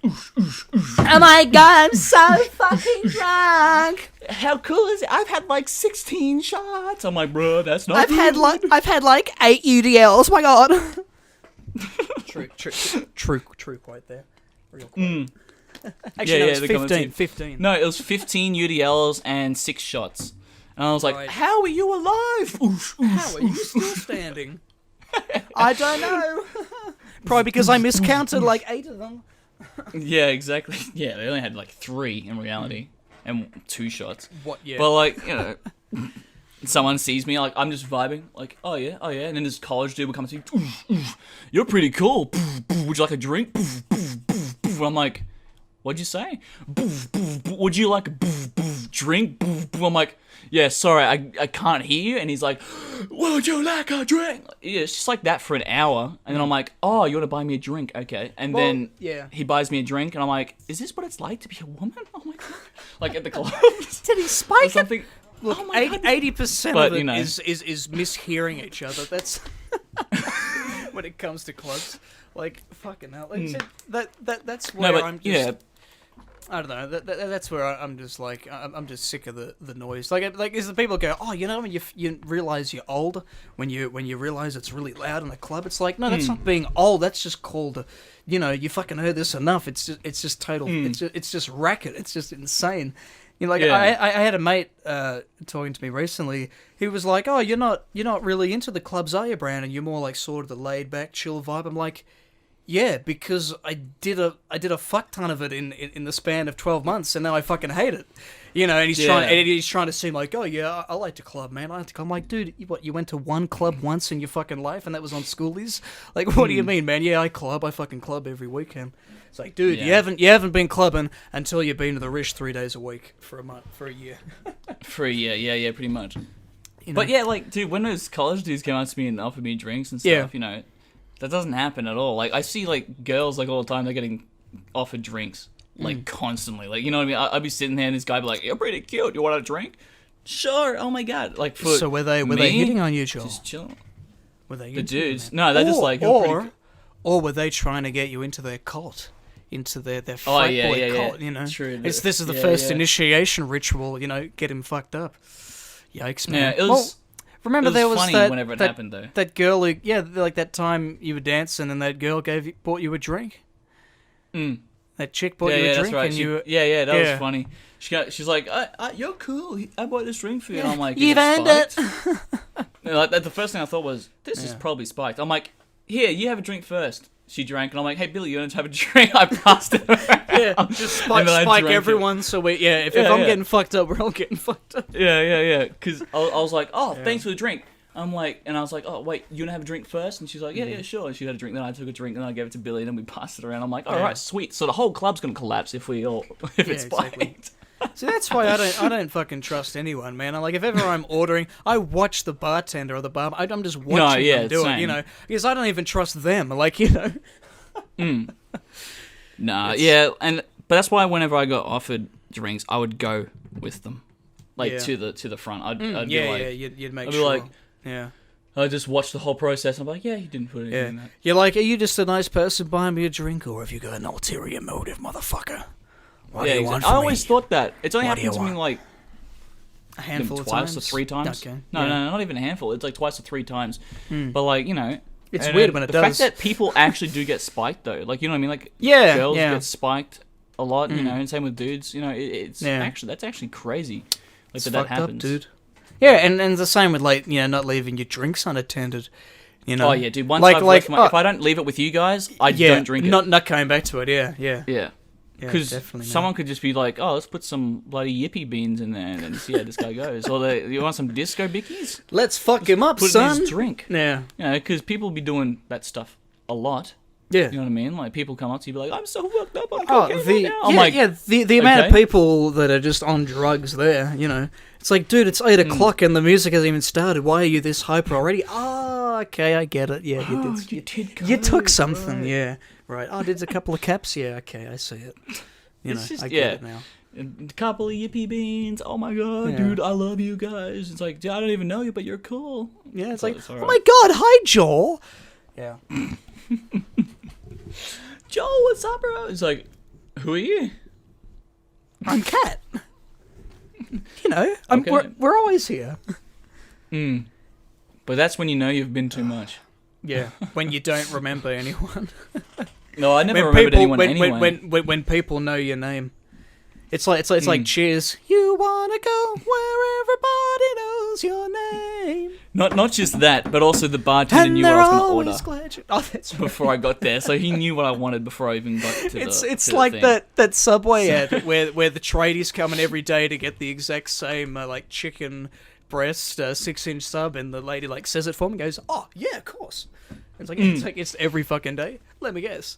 Oh my god, I'm so fucking drunk. how cool is it? I've had like 16 shots. I'm like, bro, that's not good. I've had like 8 UDLs. My god. True quote there. Real quote. Actually, no, Yeah, it's they're coming 15. to- 15. No, it was 15 UDLs and 6 shots. And I was like, Right. how are you alive? How are you still standing? I don't know. Probably because I miscounted like 8 of them. Yeah, exactly. Yeah, they only had like 3 in reality, and 2 shots. What? Yeah. But like, you know, someone sees me, like I'm just vibing, like oh yeah, and then this college dude will come to me, you're pretty cool. Would you like a drink? And I'm like, what'd you say? Would you like a drink? I'm like, yeah, sorry, I can't hear you. And he's like, would you like a drink? Yeah, it's just like that for an hour. And then I'm like, oh, you want to buy me a drink? Okay. And then he buys me a drink, and I'm like, is this what it's like to be a woman? Oh my God. Like at the club. Did he spike it? Something. Look, Oh my God. 80% But, of it you know. is mishearing each other. That's when it comes to clubs. Like fucking hell. Like, that's where I'm just. Yeah. I don't know. That's where I'm just like I'm just sick of the noise. Like is the people go, oh, you know, when you realize you're old when you realize it's really loud in a club. It's like, no, that's not being old. That's just called, you know, you fucking heard this enough. It's just total. It's just racket. It's just insane. You know, like I had a mate talking to me recently. He was like, oh, you're not really into the clubs, are you, Brandon? You're more like sort of the laid back, chill vibe. I'm like, yeah, because I did a fuck ton of it in the span of 12 months, and now I fucking hate it. You know, and he's trying to seem like, oh yeah, I like to club, man. I like to club. I'm like, dude, you went to one club once in your fucking life, and that was on schoolies? Like, what do you mean, man? Yeah, I fucking club every weekend. It's like, dude, you haven't been clubbing until you've been to the Rish 3 days a week for a year. For a year, yeah, pretty much. You know? But yeah, like, dude, when those college dudes came out to me and offered me drinks and stuff, you know, that doesn't happen at all. Like, I see, like, girls, like, all the time, they're getting offered drinks, like, constantly. Like, you know what I mean? I'd be sitting there and this guy would be like, you're pretty cute. You want a drink? Sure. Oh, my God. Like, for so were they hitting on you, Joel? Just chill. Were they the dudes? No, they're just like... Or were they trying to get you into their cult? Into their frat boy cult, you know? True. This is the first initiation ritual, you know, get him fucked up. Yikes, man. Yeah, it was... Remember it was there was funny that, whenever it happened, though. That girl who, like that time you were dancing and that girl bought you a drink? That chick bought you a drink? That's right. And that was funny. She's like, you're cool. I bought this drink for you. And I'm like, you've earned it. Like, the first thing I thought was, this is probably spiked. I'm like, here, you have a drink first. She drank, and I'm like, hey, Billy, you want to have a drink? I passed it around. Yeah, just spike everyone, so if I'm getting fucked up, we're all getting fucked up. Yeah, because I was like, oh, thanks for the drink. I'm like, and I was like, oh, wait, you want to have a drink first? And she's like, yeah, sure. And she had a drink, then I took a drink, and then I gave it to Billy, and then we passed it around. I'm like, all right, sweet. So the whole club's going to collapse if it's spiked. Exactly. See, that's why I don't fucking trust anyone, man. Like, if ever I'm ordering, I watch the bartender or the bar. I'm just watching them do it, you know, because I don't even trust them. Like, you know. Nah, but that's why whenever I got offered drinks, I would go with them, like to the front. I'd be like, you'd make I'd sure. be like, I just watch the whole process. And I'm like, yeah, he didn't put anything in that. You're like, are you just a nice person buying me a drink, or have you got an ulterior motive, motherfucker? What do you want from I always thought that. It's only happened to me like a handful of times. Twice or 3 times. Okay. No, not even a handful. It's like twice or 3 times. But like, you know, it's weird when it does. The fact that people actually do get spiked though, like, you know what I mean? Like, girls get spiked a lot, you know, and same with dudes. You know, it's actually that's actually crazy. Like that happens, up, dude. Yeah, and the same with, like, you know, not leaving your drinks unattended. You know. Oh yeah, dude. Once if I don't leave it with you guys, I don't drink it. Not coming back to it. Yeah. Because someone could just be like, oh, let's put some bloody yippee beans in there and then see how this guy goes. Or you want some disco bickies? Let's fuck him up, put son. Put in his drink. Yeah. You know, because people be doing that stuff a lot. Yeah. You know what I mean? Like, people come up to you and be like, I'm so fucked up on cocaine right now. I'm like, the amount of people that are just on drugs there, you know. It's like, dude, it's 8 o'clock and the music hasn't even started. Why are you this hyper already? Oh, okay, I get it. Yeah, you took something, right. Yeah. Right. Oh, did a couple of caps? Yeah, okay, I see it. You know, I get it now. A couple of yippee beans. Oh my god, dude, I love you guys. It's like, dude, I don't even know you, but you're cool. Yeah, it's like, oh my god, hi, Joel. Yeah. Joel, what's up, bro? It's like, who are you? I'm Kat. You know, we're always here. But that's when you know you've been too much. Yeah, when you don't remember anyone. No, I never remembered anyone anyway. When people know your name, it's like Cheers. You wanna go where everybody calls your name. Not just that, but also the bartender And knew what they're I was going to always order glad you... Oh, that's right. before I got there, so he knew what I wanted before I even got to the. It's to the like thing. that Subway ad where the tradies come in every day to get the exact same like chicken breast 6-inch sub, and the lady like says it for me, and goes, "Oh yeah, of course." It's like it's every fucking day. Let me guess.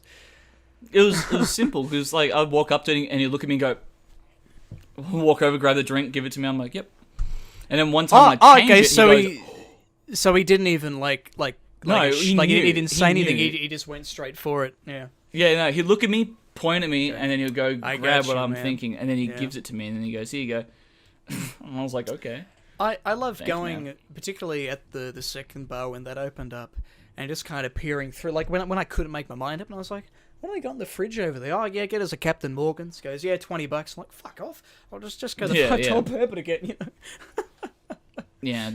It was simple because like I'd walk up to him and he'd look at me and go, walk over, grab the drink, give it to me. I'm like, yep. And then one time I changed it. So he goes, he didn't even like No, he knew. he didn't say He anything. knew. He just went straight for it. Yeah. Yeah, no, he'd look at me, point at me, and then he'd go I grab got what you, I'm man. thinking, and then he Yeah. gives it to me, and then he goes, here you go. And I was like, okay. I love Thanks, going, man. particularly at the second bar when that opened up, and just kind of peering through. Like when I couldn't make my mind up, and I was like, "What do they got in the fridge over there?" "Oh yeah, get us a Captain Morgan's." Goes, "Yeah, $20." I'm like, "Fuck off! I'll just go to Yeah, the yeah. Top Urban again." You know? Yeah,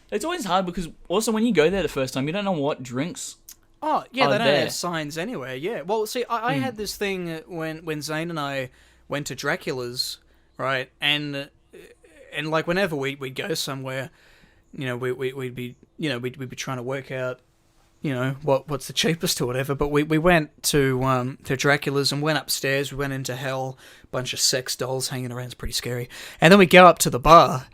it's always hard because also when you go there the first time, you don't know what drinks. Oh yeah, Oh, they don't there. have signs anywhere. Yeah. Well, see, I had this thing when Zane and I went to Dracula's, right, and like whenever we'd go somewhere, you know, we'd be trying to work out, you know, what's the cheapest or whatever. But we went to Dracula's and went upstairs. We went into hell, bunch of sex dolls hanging around. It's pretty scary. And then we go up to the bar.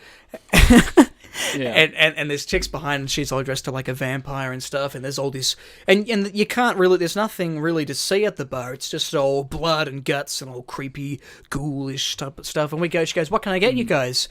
Yeah. And there's chicks behind, and she's all dressed up like a vampire and stuff, and there's all this, and you can't really, there's nothing really to see at the bar. It's just all blood and guts and all creepy, ghoulish type of stuff. And she goes, "What can I get you guys?"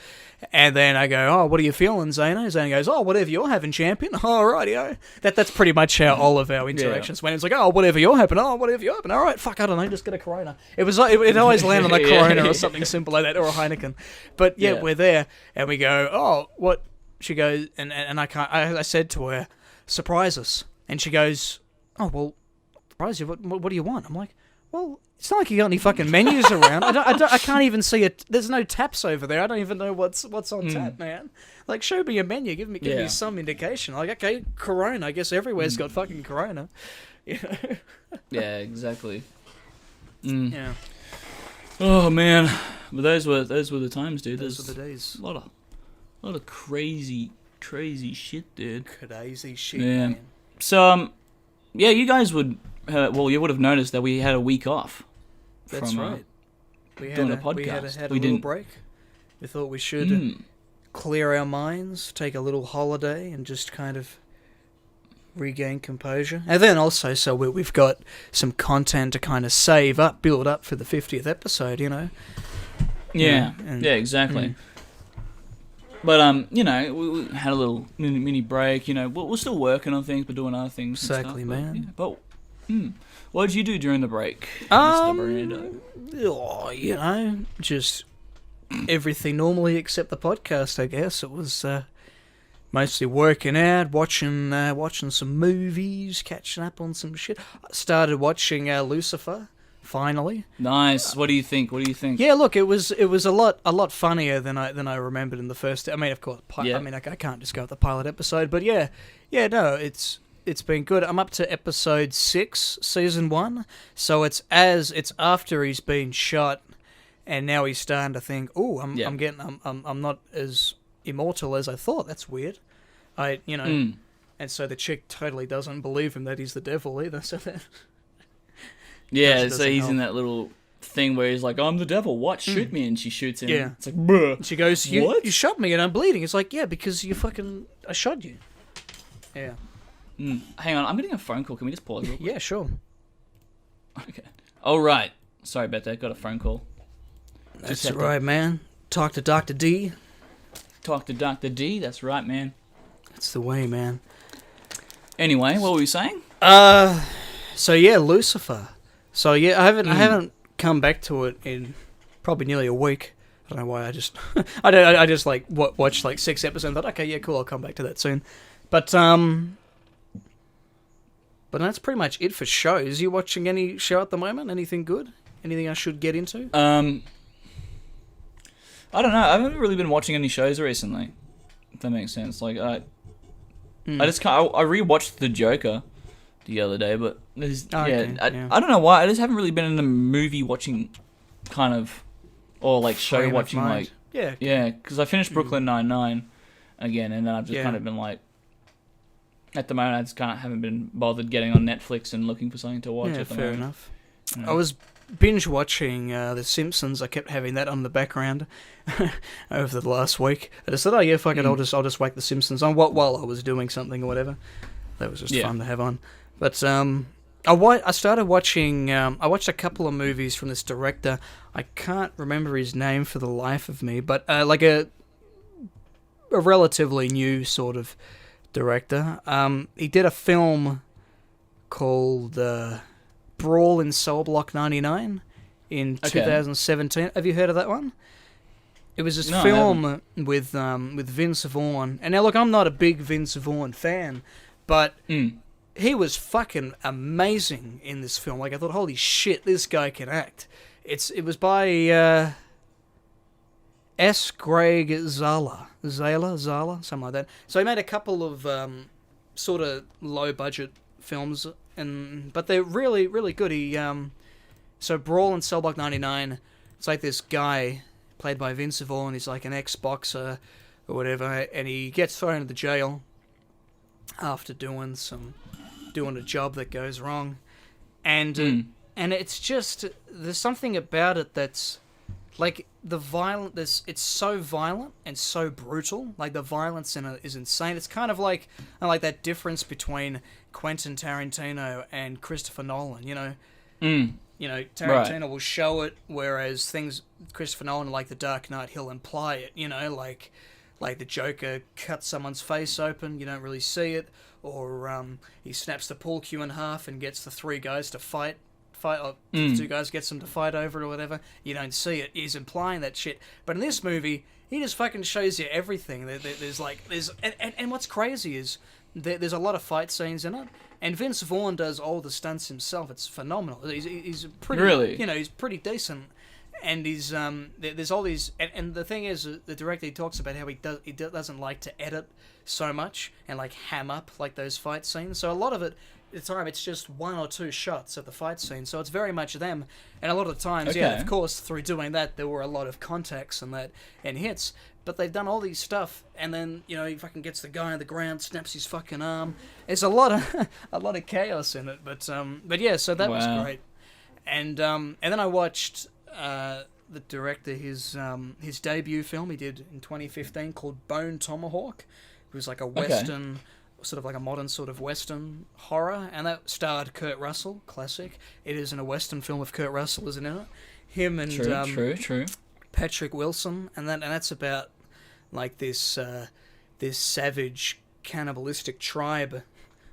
And then I go, "Oh, what are you feeling, Zano?" Zano goes, "Oh, whatever you're having, champion." "All rightio." That's pretty much how all of our interactions went. It's like, "Oh, whatever you're having. Oh, whatever you're having. All right, fuck, I don't know, just get a Corona." It always landed on a Corona or something simple like that, or a Heineken. But yeah, we're there, and we go, "Oh, what?" She goes, and I said to her, "Surprise us." And she goes, "Oh, well, surprise you, what do you want?" I'm like, "Well, it's not like you got any fucking menus around. I can't even see it. There's no taps over there. I don't even know what's on tap, man. Like, show me a menu. Give me some indication. Like, okay, Corona. I guess everywhere's got fucking Corona. You know? Yeah, exactly. Yeah. Oh man, but those were the times, dude. Those were the days. A lot of crazy shit, dude. Crazy shit, Yeah. man. So, yeah, you guys would, you would have noticed that we had a week off. That's from, right. We had doing a a podcast. We had a We little didn't- break. We thought we should clear our minds, take a little holiday, and just kind of regain composure. And then also, so we've got some content to kind of save up, build up for the 50th episode, you know? Yeah, and- yeah, exactly. But you know, we had a little mini break. You know, we're still working on things, but doing other things. and Exactly, stuff, man. But what did you do during the break, Mr. Miranda? Oh, you know, just everything normally except the podcast, I guess. It was mostly working out, watching some movies, catching up on some shit. I started watching Lucifer, finally. Nice. What do you think? Yeah, look, it was a lot funnier than I remembered in the first. I mean, of course, Yeah. I mean, I can't just go with the pilot episode, but yeah, no, it's been good. I'm up to episode 6, season 1, so it's after he's been shot, and now he's starting to think, "Oh, I'm not as immortal as I thought." That's weird. And so the chick totally doesn't believe him that he's the devil either. So that. Yeah, Gosh, so doesn't he's in help. that little thing where he's like, "I'm the devil. What? Shoot me!" And she shoots him. Yeah. It's like, bruh. She goes, What? You shot me and I'm bleeding." It's like, "Yeah, because I shot you." Yeah. Hang on, I'm getting a phone call. Can we just pause real quick? Yeah, sure. Okay. All right. Sorry about that. Got a phone call. That's have to- right, man. Talk to Dr. D. Talk to Dr. D. That's right, man. That's the way, man. Anyway, what were we saying? So yeah, Lucifer. So yeah, I haven't come back to it in probably nearly a week. I don't know why. I just I just like watched like 6 episodes and thought, okay, yeah, cool, I'll come back to that soon. But that's pretty much it for shows. You watching any show at the moment? Anything good? Anything I should get into? I don't know. I haven't really been watching any shows recently. If that makes sense. Like I just can't. I rewatched The Joker the other day, but there's, Okay, I yeah. don't know why. I just haven't really been in the movie watching kind of, or like show Frame of watching mind. like Yeah. because I finished Brooklyn Nine-Nine, again, and then I've just Yeah. kind of been like, at the moment, I just haven't been bothered getting on Netflix and looking for something to watch. Yeah, at the fair moment. enough. Yeah. I was binge watching The Simpsons. I kept having that on the background over the last week. I just said, "Oh yeah, fuck it, I'll just whack The Simpsons on while I was doing something or whatever." That was just fun to have on. But I started watching. I watched a couple of movies from this director. I can't remember his name for the life of me, but like a relatively new sort of director. He did a film called Brawl in Cell Block 99 in 2017. Have you heard of that one? It was this film with Vince Vaughn. And now look, I'm not a big Vince Vaughn fan, but he was fucking amazing in this film. Like I thought, holy shit, this guy can act. It was by S. Greg Zala, something like that. So he made a couple of sort of low budget films, but they're really, really good. So Brawl in Cell Block 99, it's like this guy played by Vince Vaughn. He's like an ex-boxer or whatever, and he gets thrown into jail after doing a job that goes wrong, and it's just there's something about it that's like the violent. It's so violent and so brutal. Like the violence in it is insane. It's kind of like that difference between Quentin Tarantino and Christopher Nolan. You know, Tarantino will show it, whereas Christopher Nolan, like The Dark Knight, he'll imply it. You know, like the Joker cuts someone's face open, you don't really see it, or he snaps the pool cue in half and gets the three guys to fight. Or the two guys gets them to fight over it or whatever. You don't see it. He's implying that shit. But in this movie, he just fucking shows you everything. And what's crazy is there's a lot of fight scenes in it, and Vince Vaughn does all the stunts himself. It's phenomenal. He's pretty, he's pretty decent. And there's all these, and the thing is, the director, he talks about how he doesn't like to edit so much and like ham up like those fight scenes. So a lot of it, it's just one or two shots of the fight scene. So it's very much them. And a lot of the times, of course, through doing that, there were a lot of contacts and hits. But they've done all these stuff, and then he fucking gets the guy on the ground, snaps his fucking arm. There's a lot of chaos in it. But yeah, so that was great. And then I watched the director his debut film he did in 2015 called Bone Tomahawk. It was like a western, sort of like a modern sort of western horror, and that starred Kurt Russell. Classic. It isn't a western film if Kurt Russell isn't in it. Him and true. Patrick Wilson, and that's about like this savage cannibalistic tribe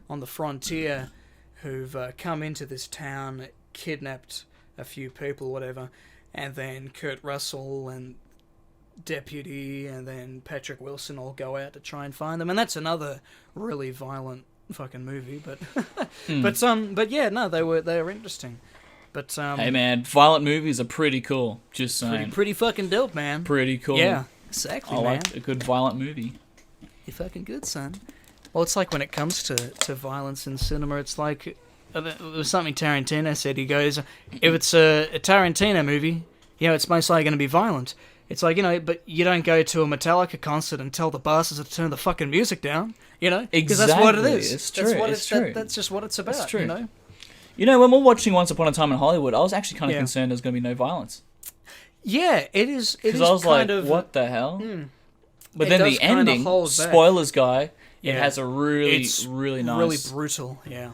on the frontier who've come into this town, kidnapped a few people, whatever, and then Kurt Russell and Deputy and then Patrick Wilson all go out to try and find them, and that's another really violent fucking movie. But but yeah, no, they were interesting. But hey man, violent movies are pretty cool. Just saying, pretty fucking dope, man. Pretty cool. Yeah, exactly. I man. like a good violent movie. You're fucking good, son. Well, it's like when it comes to violence in cinema, it's like it was something Tarantino said. He goes, if it's a Tarantino movie, it's most likely going to be violent. It's like, but you don't go to a Metallica concert and tell the bastards to turn the fucking music down, Because that's what it is. It's true. It's true. That's just what it's about, it's true. When we're watching Once Upon a Time in Hollywood, I was actually kind of concerned there's going to be no violence. Yeah, it is. Because I was like, what the hell? But then the ending, spoilers guy, it has a really nice... really brutal, yeah.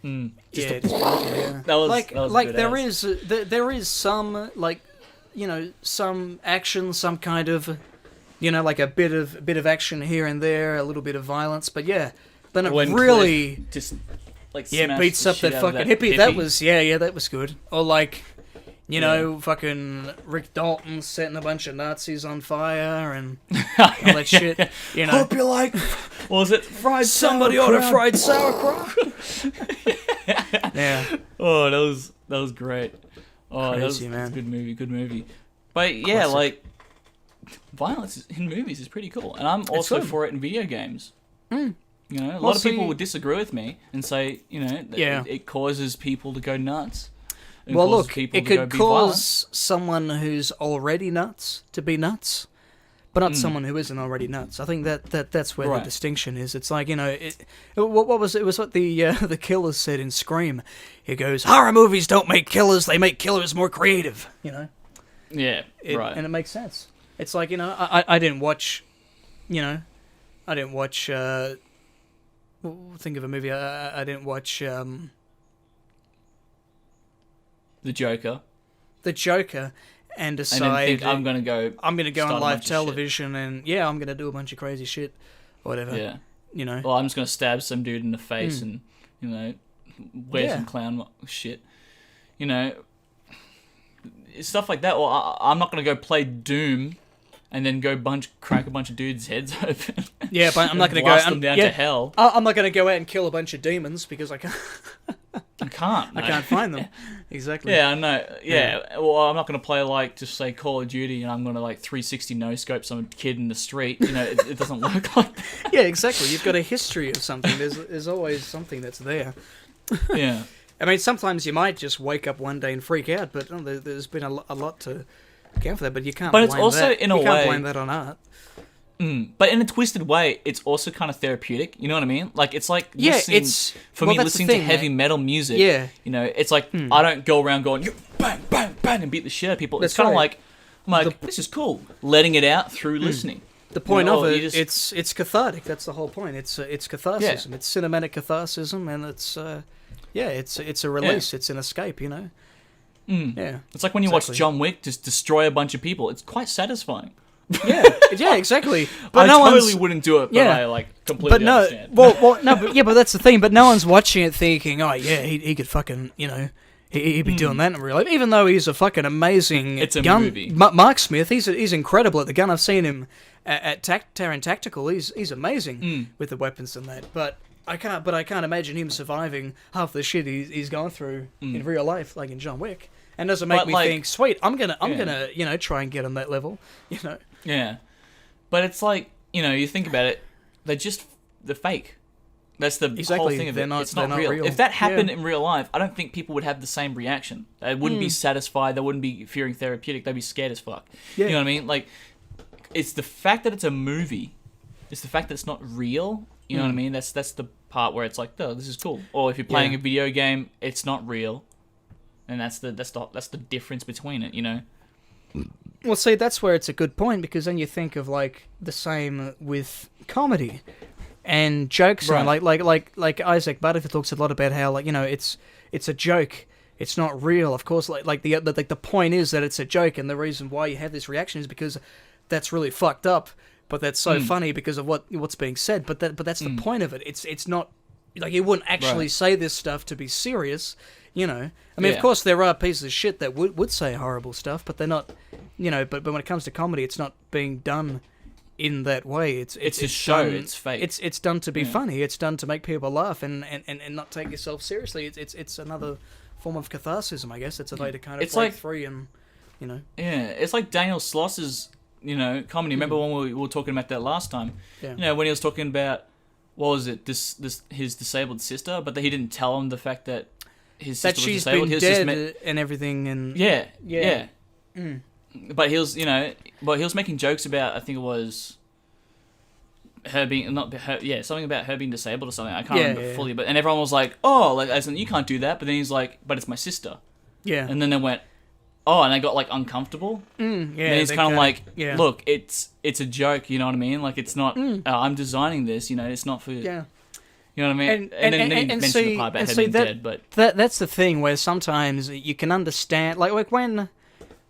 That was there is some some action, some kind of like a bit of action here and there, a little bit of violence, but then it really Cliff just beats up that fucking hippie. That was that was good. Or like fucking Rick Dalton setting a bunch of Nazis on fire and all that shit. Hope you like. What was it? Somebody order fried sauerkraut. Yeah. Oh, that was great. Oh, crazy, that was a good movie. But yeah, classic. like violence in movies is pretty cool, and I'm also for it in video games. A lot of people would disagree with me and say, it causes people to go nuts. Well, look, it could cause someone who's already nuts to be nuts, but not someone who isn't already nuts. I think that's where the Right. distinction is. It's like, what was it? It was what the killers said in Scream. He goes, horror movies don't make killers; they make killers more creative. Yeah, right. And it makes sense. It's like, I didn't watch, I didn't watch. Think of a movie. I didn't watch The Joker. The Joker, and decide And then think I'm gonna go on start a live bunch of television, and I'm gonna do a bunch of crazy shit, or whatever. Yeah. Well, I'm just gonna stab some dude in the face and wear some clown shit. Stuff like that. Or I'm not gonna go play Doom and then go crack a bunch of dudes' heads open. Yeah, but I'm not gonna blast them down to hell. I'm not gonna go out and kill a bunch of demons because I can't. I can't. I can't find them. Exactly. Yeah, I know. Yeah. Well, I'm not going to play, just say Call of Duty and I'm going to, 360 no-scope some kid in the street. It doesn't work like that. Yeah, exactly. You've got a history of something. There's always something that's there. Yeah. I mean, sometimes you might just wake up one day and freak out, but there's been a lot to account for that. But you can't. But it's also, that. in a way, you can't blame that on art. But in a twisted way, it's also kind of therapeutic. You know what I mean? It's like listening, listening to heavy metal music. Yeah. It's like I don't go around going bang, bang, bang and beat the shit out of people. It's kind of like I'm like this is cool, letting it out through listening. The point of it, it's cathartic. That's the whole point. It's catharsis. Yeah. It's cinematic catharsis, and it's a release. Yeah. It's an escape. Yeah. It's like when you watch John Wick just destroy a bunch of people. It's quite satisfying. Yeah, exactly. But I totally wouldn't do it, but I completely understand. But that's the thing. But no one's watching it thinking, oh yeah, he could fucking, he'd be doing that in real life. Even though he's a fucking amazing gun. Movie. Mark Smith, he's incredible at the gun. I've seen him at Terran Tactical. He's amazing with the weapons and that. But I can't imagine him surviving half the shit he's gone through in real life, like in John Wick. And doesn't make me think, sweet, I'm gonna try and get on that level, Yeah, but it's like, you think about it, they're fake. That's the whole thing of it. It's not real. If that happened in real life, I don't think people would have the same reaction. They wouldn't be satisfied. They wouldn't be fearing therapeutic. They'd be scared as fuck. Yeah. You know what I mean? It's the fact that it's a movie. It's the fact that it's not real. You know what I mean? That's the part where it's like, oh, this is cool. Or if you're playing a video game, it's not real. And that's the difference between it, Well, see, that's where it's a good point, because then you think of the same with comedy and jokes, right. And like Isaac Butterfield talks a lot about how it's a joke, it's not real. Of course, the point is that it's a joke, and the reason why you have this reaction is because that's really fucked up, but that's so funny because of what's being said. But that's the point of it. It's not you wouldn't actually say this stuff to be serious. I mean, of course, there are pieces of shit that would say horrible stuff, but they're not, But when it comes to comedy, it's not being done in that way. It's a show. Done, it's fake. It's done to be funny. It's done to make people laugh and not take yourself seriously. It's another form of catharsis, I guess. It's a way to kind of break free and, Yeah, it's like Daniel Sloss's, comedy. Remember when we were talking about that last time? Yeah. When he was talking about, what was it? His disabled sister, but he didn't tell him the fact that his sister was she's disabled. been dead and everything, and yeah. But he was making jokes about, I think it was her being something about her being disabled or something. I can't remember fully, but everyone was like, oh, as in you can't do that. But then he's like, but it's my sister. Yeah. And then they went, oh, and they got uncomfortable. And he's kind of like, look, it's a joke. You know what I mean? It's not. I'm designing this. It's not for. Yeah. You know what I mean? And then he mentioned the part about her being dead, but that's the thing where sometimes you can understand,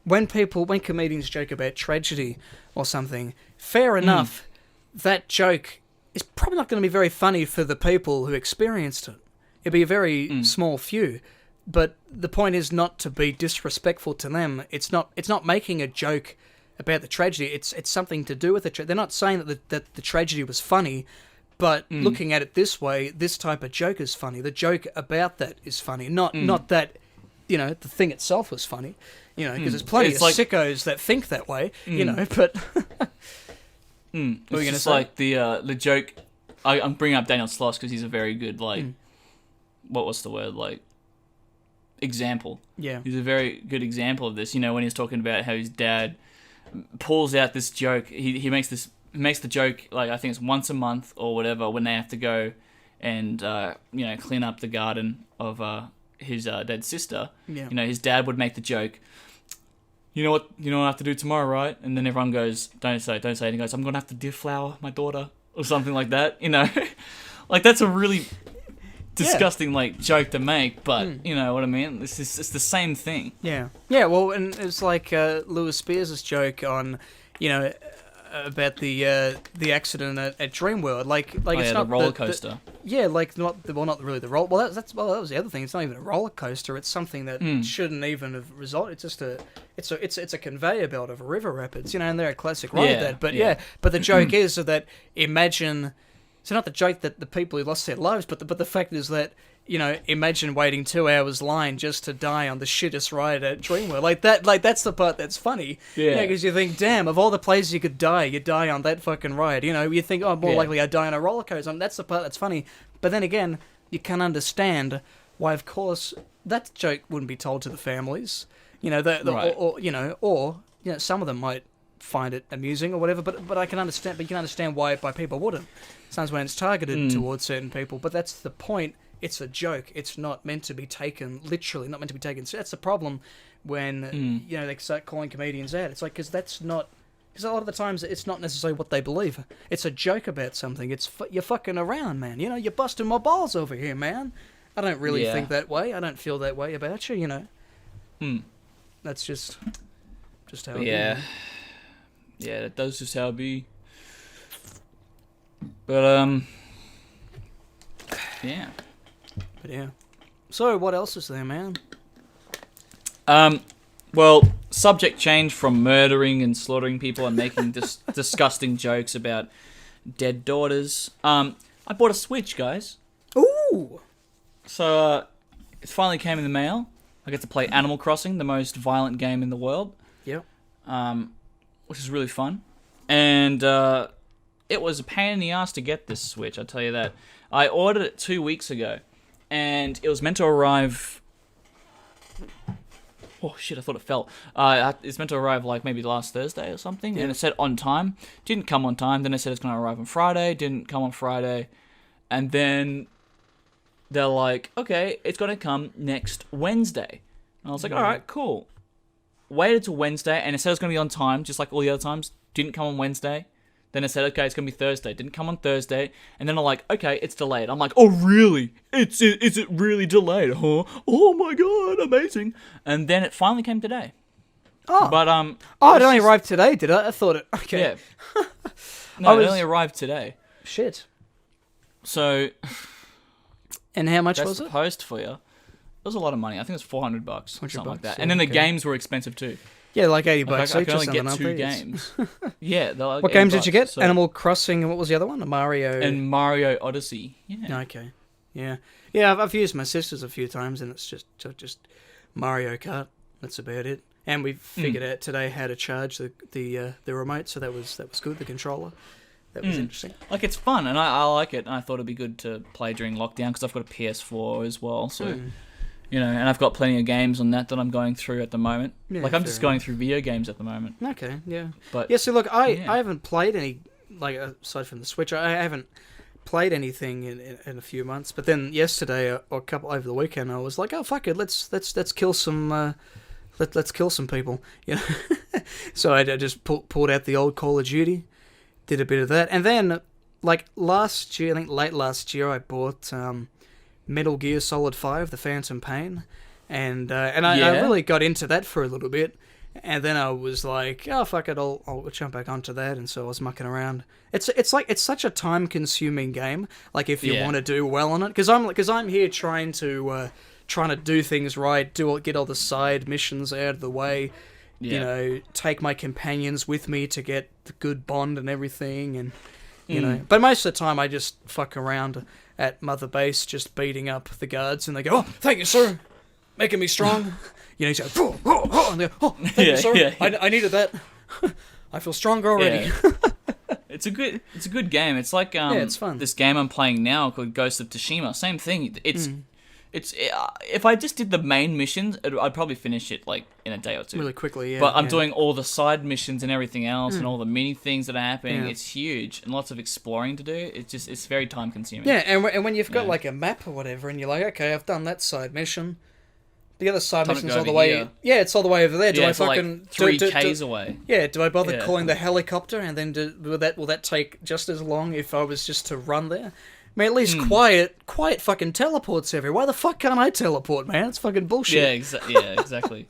when comedians joke about tragedy or something, fair enough, that joke is probably not going to be very funny for the people who experienced it. It'd be a very small few, but the point is not to be disrespectful to them. It's not making a joke about the tragedy. It's something to do with the tragedy. They're not saying that the tragedy was funny. But looking at it this way, this type of joke is funny. The joke about that is funny, not that, the thing itself was funny, because there's plenty of sickos that think that way, But what are you going to say? The joke. I'm bringing up Daniel Sloss because he's a very good what was the word example. Yeah, he's a very good example of this. When he's talking about how his dad pulls out this joke. He makes the joke, like, I think it's once a month or whatever, when they have to go and clean up the garden of his dead sister. Yeah. His dad would make the joke. You know what I have to do tomorrow, right? And then everyone goes, don't say it. And he goes, I'm gonna have to deflower my daughter or something like that. Like, that's a really disgusting joke to make, but you know what I mean. It's the same thing. Yeah. Well, and it's like Lewis Spears' joke on, about the accident at Dreamworld. It's not the roller coaster. Not really the roll. Well, that was the other thing. It's not even a roller coaster. It's something that shouldn't even have resulted. It's just it's a conveyor belt of river rapids. And they're a classic ride of that. But but the joke is that imagine. So not the joke that the people who lost their lives, but the fact is that, imagine waiting 2 hours line just to die on the shittest ride at Dreamworld. That's the part that's funny. Yeah. Because you think, damn, of all the places you could die, you die on that fucking ride. You think, oh, more likely I'd die on a roller coaster. That's the part that's funny. But then again, you can understand why, of course, that joke wouldn't be told to the families. Right. Or some of them might find it amusing or whatever, but I can understand. But you can understand why people wouldn't. Sometimes when it's targeted towards certain people, but that's the point. It's a joke. It's not meant to be taken literally. Not meant to be taken. So that's the problem when they start calling comedians out. It's like because that's not. Because a lot of the times it's not necessarily what they believe. It's a joke about something. It's you're fucking around, man. You're busting my balls over here, man. I don't really think that way. I don't feel that way about you. That's just how it is. Yeah, that does just how it be. But, yeah. But, yeah. So, what else is there, man? Well, subject change from murdering and slaughtering people and making disgusting jokes about dead daughters. I bought a Switch, guys. Ooh! So, it finally came in the mail. I get to play Animal Crossing, the most violent game in the world. Yep. Which is really fun. And it was a pain in the ass to get this Switch, I'll tell you that. I ordered it 2 weeks ago, and it was meant to arrive... Oh, shit, I thought it fell. It's meant to arrive, maybe last Thursday or something, and it said on time. Didn't come on time. Then it said it's going to arrive on Friday. Didn't come on Friday. And then they're like, okay, it's going to come next Wednesday. And I was like, all right, cool. Waited till Wednesday, and it said it was going to be on time, just like all the other times. Didn't come on Wednesday. Then it said, okay, it's going to be Thursday. Didn't come on Thursday. And then I'm like, okay, it's delayed. I'm like, oh, really? Is it really delayed, huh? Oh, my God, amazing. And then it finally came today. Oh. But, it only arrived today, did it? I thought it... Okay. Yeah. No, it only arrived today. Shit. So... And how much that's was the it? post for you. It was a lot of money. I think it was $400, something like that. Yeah, And then the games were expensive too. Yeah, like $80 I each could or only something, get aren't 2 they? games. Yeah, they're like What games did you get? So... Animal Crossing, and what was the other one? Mario... And Mario Odyssey. Yeah. Okay. Yeah. Yeah, I've used my sister's a few times, and it's just Mario Kart. That's about it. And we figured out today how to charge the remote, so that was good, the controller. That was interesting. Like, it's fun, and I like it, and I thought it'd be good to play during lockdown, because I've got a PS4 as well, so... and I've got plenty of games on that I'm going through at the moment. Yeah, I'm just going through video games at the moment. Okay, yeah. But yeah, so look, I haven't played any, aside from the Switch, I haven't played anything in a few months. But then yesterday or a couple over the weekend, I was like, oh fuck it, let's kill some let's kill some people. So I just pulled out the old Call of Duty, did a bit of that, and then last year, I think late last year, I bought Metal Gear Solid 5, The Phantom Pain, and I really got into that for a little bit, and then I was like, oh fuck it, I'll jump back onto that, and so I was mucking around. It's such a time consuming game. If you want to do well on it, because I'm here trying to do things right, get all the side missions out of the way, take my companions with me to get the good bond and everything, and but most of the time I just fuck around at Mother Base, just beating up the guards, and they go, oh, thank you, sir, making me strong. He's like, and they go, oh, thank you, sir, I needed that. I feel stronger already. Yeah. It's a good game. It's like it's fun. This game I'm playing now called Ghost of Tsushima. Same thing. It's if I just did the main missions, I'd probably finish it like in a day or two. Really quickly, yeah. But I'm yeah. doing all the side missions and everything else, and all the mini things that are happening. Yeah. It's huge and lots of exploring to do. It's very time consuming. Yeah, and when you've got like a map or whatever, and you're like, okay, I've done that side mission. The other side Time to mission's go all the over way. here. Yeah, it's all the way over there. Do I it's like fucking 3Ks away. Yeah, do I bother Yeah. calling the helicopter, and then will that take just as long if I was just to run there? I mean, at least quiet fucking teleports everywhere. Why the fuck can't I teleport, man? It's fucking bullshit. Yeah, exactly.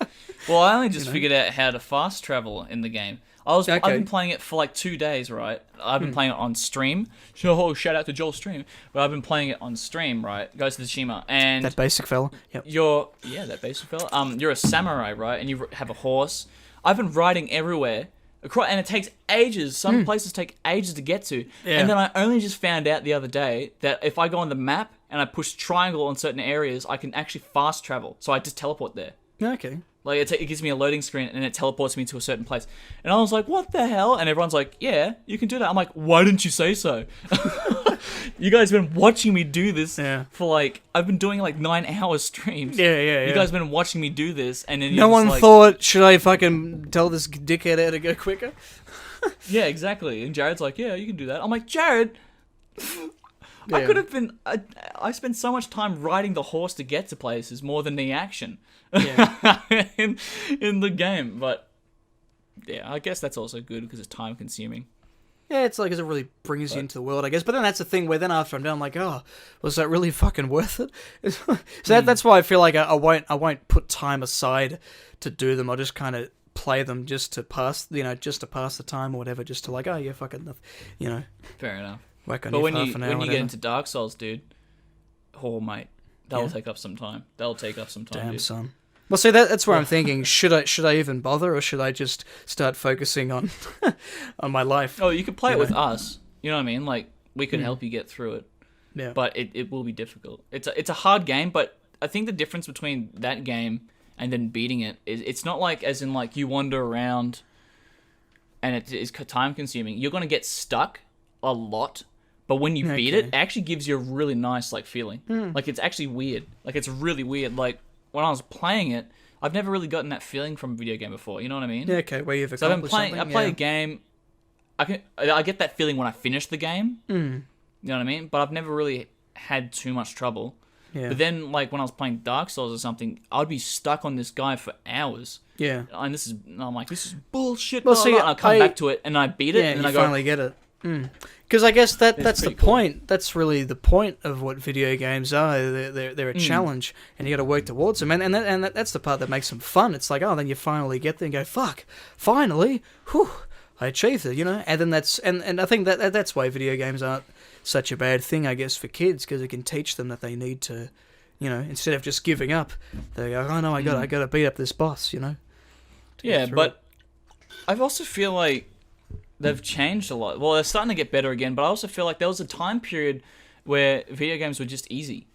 Well, I only just figured out how to fast travel in the game. I've been playing it for like 2 days, right? I've been playing it on stream. Oh, shout out to Joel's stream. But I've been playing it on stream, right? Goes to Tsushima, and That basic fella. Yep. that basic fella. You're a samurai, right? And you have a horse. I've been riding everywhere, and it takes ages. Some places take ages to get to. Yeah. And then I only just found out the other day that if I go on the map and I push triangle on certain areas, I can actually fast travel. So I just teleport there. Okay. Like, it gives me a loading screen, and it teleports me to a certain place. And I was like, what the hell? And everyone's like, yeah, you can do that. I'm like, why didn't you say so? You guys have been watching me do this for, like, I've been doing, like, 9-hour streams. Yeah. You guys have been watching me do this, and then No one thought, should I fucking tell this dickhead how to go quicker? Yeah, exactly. And Jared's like, yeah, you can do that. I'm like, Jared... I could have been... I spent so much time riding the horse to get to places more than the action in the game. But, yeah, I guess that's also good because it's time-consuming. Yeah, it's like, it really brings you into the world, I guess. But then that's the thing where then after I'm done, I'm like, oh, was that really fucking worth it? So that's why I feel like I won't put time aside to do them. I'll just kind of play them just to pass the time or whatever, just to like, oh, yeah, fucking, Fair enough. But when you get into Dark Souls, dude, oh mate, that'll take up some time. Damn, dude. son. Well, see, that's where I'm thinking. Should I even bother, or should I just start focusing on on my life? Oh, you could play it with us. You know what I mean? Like, we could help you get through it. Yeah. But it will be difficult. It's a hard game, but I think the difference between that game and then beating it is it's not like as in like you wander around and it is time consuming. You're gonna get stuck a lot. But when you beat it actually gives you a really nice like feeling. Like, it's actually weird. Like, it's really weird. Like, when I was playing it, I've never really gotten that feeling from a video game before. You know what I mean? Yeah, okay. Where you've accomplished something. I play a game. I get that feeling when I finish the game. You know what I mean? But I've never really had too much trouble. Yeah. But then, like, when I was playing Dark Souls or something, I'd be stuck on this guy for hours. Yeah. And I'm like, this is bullshit. Well, see, and I come back to it and I beat it, and you I go, finally get it. Because I guess that's the cool. point. That's really the point of what video games are. They're a challenge, and you got to work towards them. And that's the part that makes them fun. It's like, oh, then you finally get there and go, fuck, finally, whew, I achieved it, And then and I think that's why video games aren't such a bad thing, I guess, for kids, because it can teach them that they need to, instead of just giving up, they go, oh no, I got to beat up this boss, Yeah, but I also feel like they've changed a lot. Well, they're starting to get better again, but I also feel like there was a time period where video games were just easy.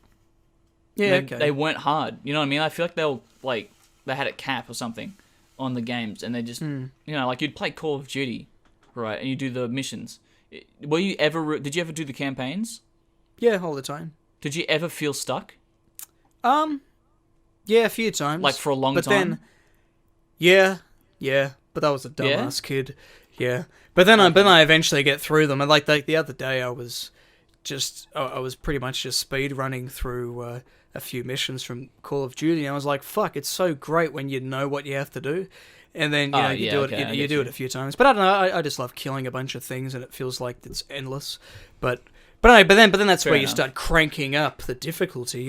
Yeah, They weren't hard. You know what I mean? I feel like they had a cap or something on the games, and they just, like you'd play Call of Duty, right? And you do the missions. Did you ever do the campaigns? Yeah, all the time. Did you ever feel stuck? Yeah, a few times. Like for a long but time? Then, yeah, but I was a dumbass kid. Yeah, but then I eventually get through them, and like the other day I was pretty much just speed running through a few missions from Call of Duty, and I was like, fuck, it's so great when you know what you have to do, and then you do it a few times. But I don't know, I just love killing a bunch of things, and it feels like it's endless. But then that's where you start cranking up the difficulty,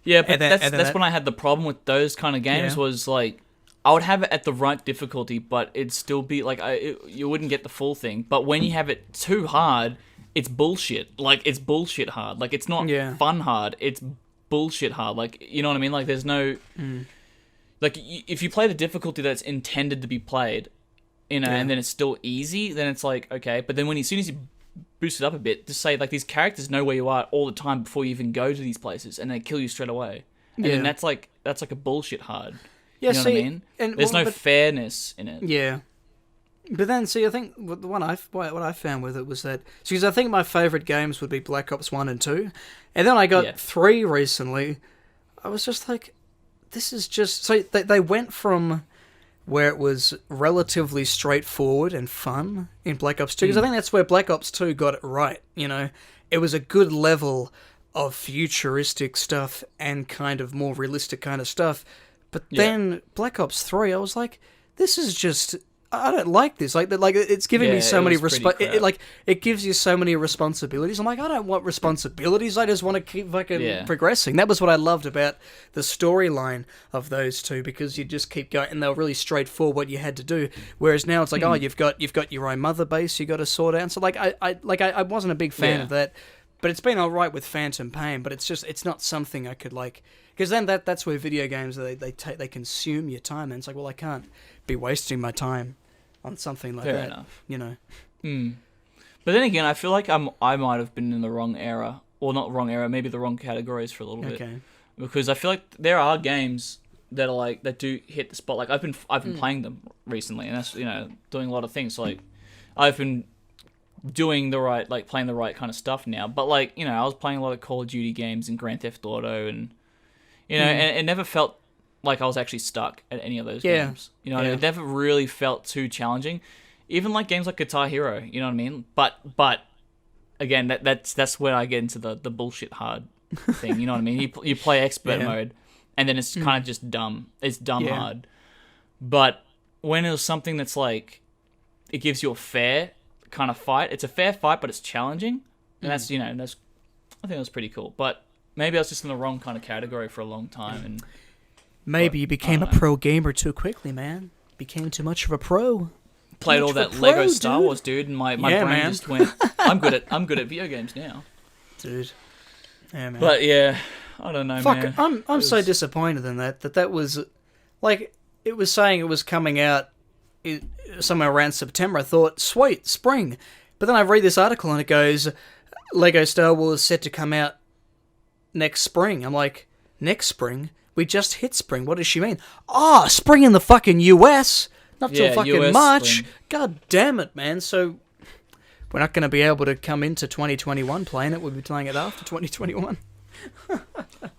Yeah, but that's when I had the problem with those kind of games was like, I would have it at the right difficulty, but it'd still be like you wouldn't get the full thing. But when you have it too hard, it's bullshit. Like, it's bullshit hard. Like, it's not fun hard. It's bullshit hard. Like, you know what I mean? Like, there's no like if you play the difficulty that's intended to be played, and then it's still easy, then it's like okay. But then as soon as you boost it up a bit, just say like these characters know where you are all the time before you even go to these places, and they kill you straight away. And then that's like a bullshit hard. Yeah, you know what I mean? There's no fairness in it. Yeah. But then, see, I think what I found with it was that... Because I think my favourite games would be Black Ops 1 and 2. And then I got 3 recently, I was just like, this is just... So they went from where it was relatively straightforward and fun in Black Ops 2, because I think that's where Black Ops 2 got it right, you know? It was a good level of futuristic stuff and kind of more realistic kind of stuff. But then Black Ops 3, I was like, this is just... I don't like this. Like it's giving me so many it gives you so many responsibilities. I'm like, I don't want responsibilities. I just want to keep fucking progressing. That was what I loved about the storyline of those two, because you just keep going, and they were really straightforward what you had to do. Whereas now it's like, oh, you've got your own mother base you got to sort out. And so I wasn't a big fan of that, but it's been all right with Phantom Pain. But it's not something I could like, because then that's where video games they consume your time, and it's like, well, I can't be wasting my time on something like that. Fair enough. You know. But then again, I feel like I might have been in the wrong era, or not wrong era, maybe the wrong categories for a little bit. Because I feel like there are games that are like that do hit the spot. Like I've been playing them recently, and that's, you know, doing a lot of things. So, like I've been doing the right, like playing the right kind of stuff now. But like, you know, I was playing a lot of Call of Duty games and Grand Theft Auto, and you know, and it never felt like I was actually stuck at any of those games. You know, it never really felt too challenging. Even like games like Guitar Hero, you know what I mean? But again, that's where I get into the bullshit hard thing, you know what I mean? You play expert mode, and then it's kind of just dumb. It's dumb hard. But when it was something that's like, it gives you a fair kind of fight, it's a fair fight, but it's challenging, and that's, you know, I think it was pretty cool. But maybe I was just in the wrong kind of category for a long time, and maybe you became a pro gamer too quickly, man. Became too much of a pro. Played all that Lego Star Wars, dude, and my brain just went, I'm good at video games now. Dude. Yeah, man. But yeah, I don't know, man. I'm so disappointed in that was, like, it was saying it was coming out somewhere around September. I thought, sweet, spring. But then I read this article and it goes, Lego Star Wars set to come out next spring. I'm like, next spring? We just hit spring. What does she mean? Spring in the fucking US. Not till fucking US March. Spring. God damn it, man. So we're not going to be able to come into 2021 playing it. We'll be playing it after 2021.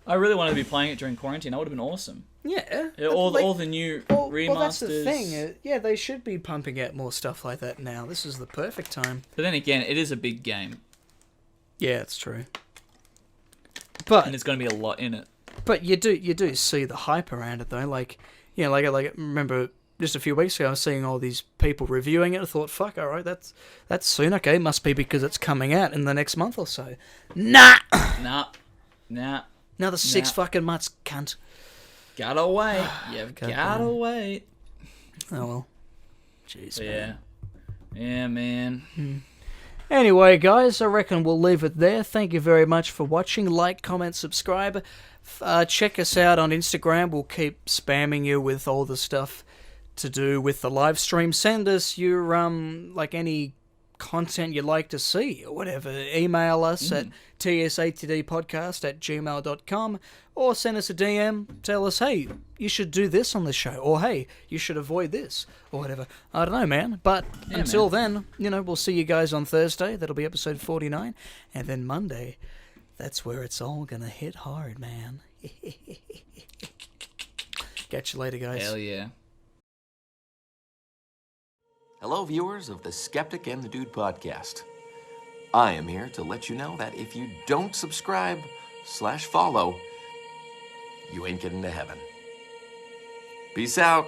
I really wanted to be playing it during quarantine. That would have been awesome. Yeah. All the new remasters. Well, that's the thing. Yeah, they should be pumping out more stuff like that now. This is the perfect time. But then again, it is a big game. Yeah, it's true. And there's going to be a lot in it. But you do see the hype around it though. Like, you know, like remember just a few weeks ago I was seeing all these people reviewing it. I thought, fuck, all right, that's soon. Okay, it must be because it's coming out in the next month or so. Nah. Another 6 fucking months, cunt. Gotta wait. You've gotta wait. Oh well. Jeez, man. Yeah, man. Anyway, guys, I reckon we'll leave it there. Thank you very much for watching. Like, comment, subscribe. Check us out on Instagram. We'll keep spamming you with all the stuff to do with the live stream. Send us your like any content you'd like to see or whatever. Email us at tsatdpodcast@gmail.com, or send us a DM. Tell us, hey, you should do this on the show, or hey, you should avoid this, or whatever. I don't know, man. But until then, you know, we'll see you guys on Thursday. That'll be episode 49, and then Monday, that's where it's all gonna hit hard, man. Catch you later, guys. Hell yeah. Hello, viewers of the Skeptic and the Dude podcast. I am here to let you know that if you don't subscribe/follow, you ain't getting to heaven. Peace out.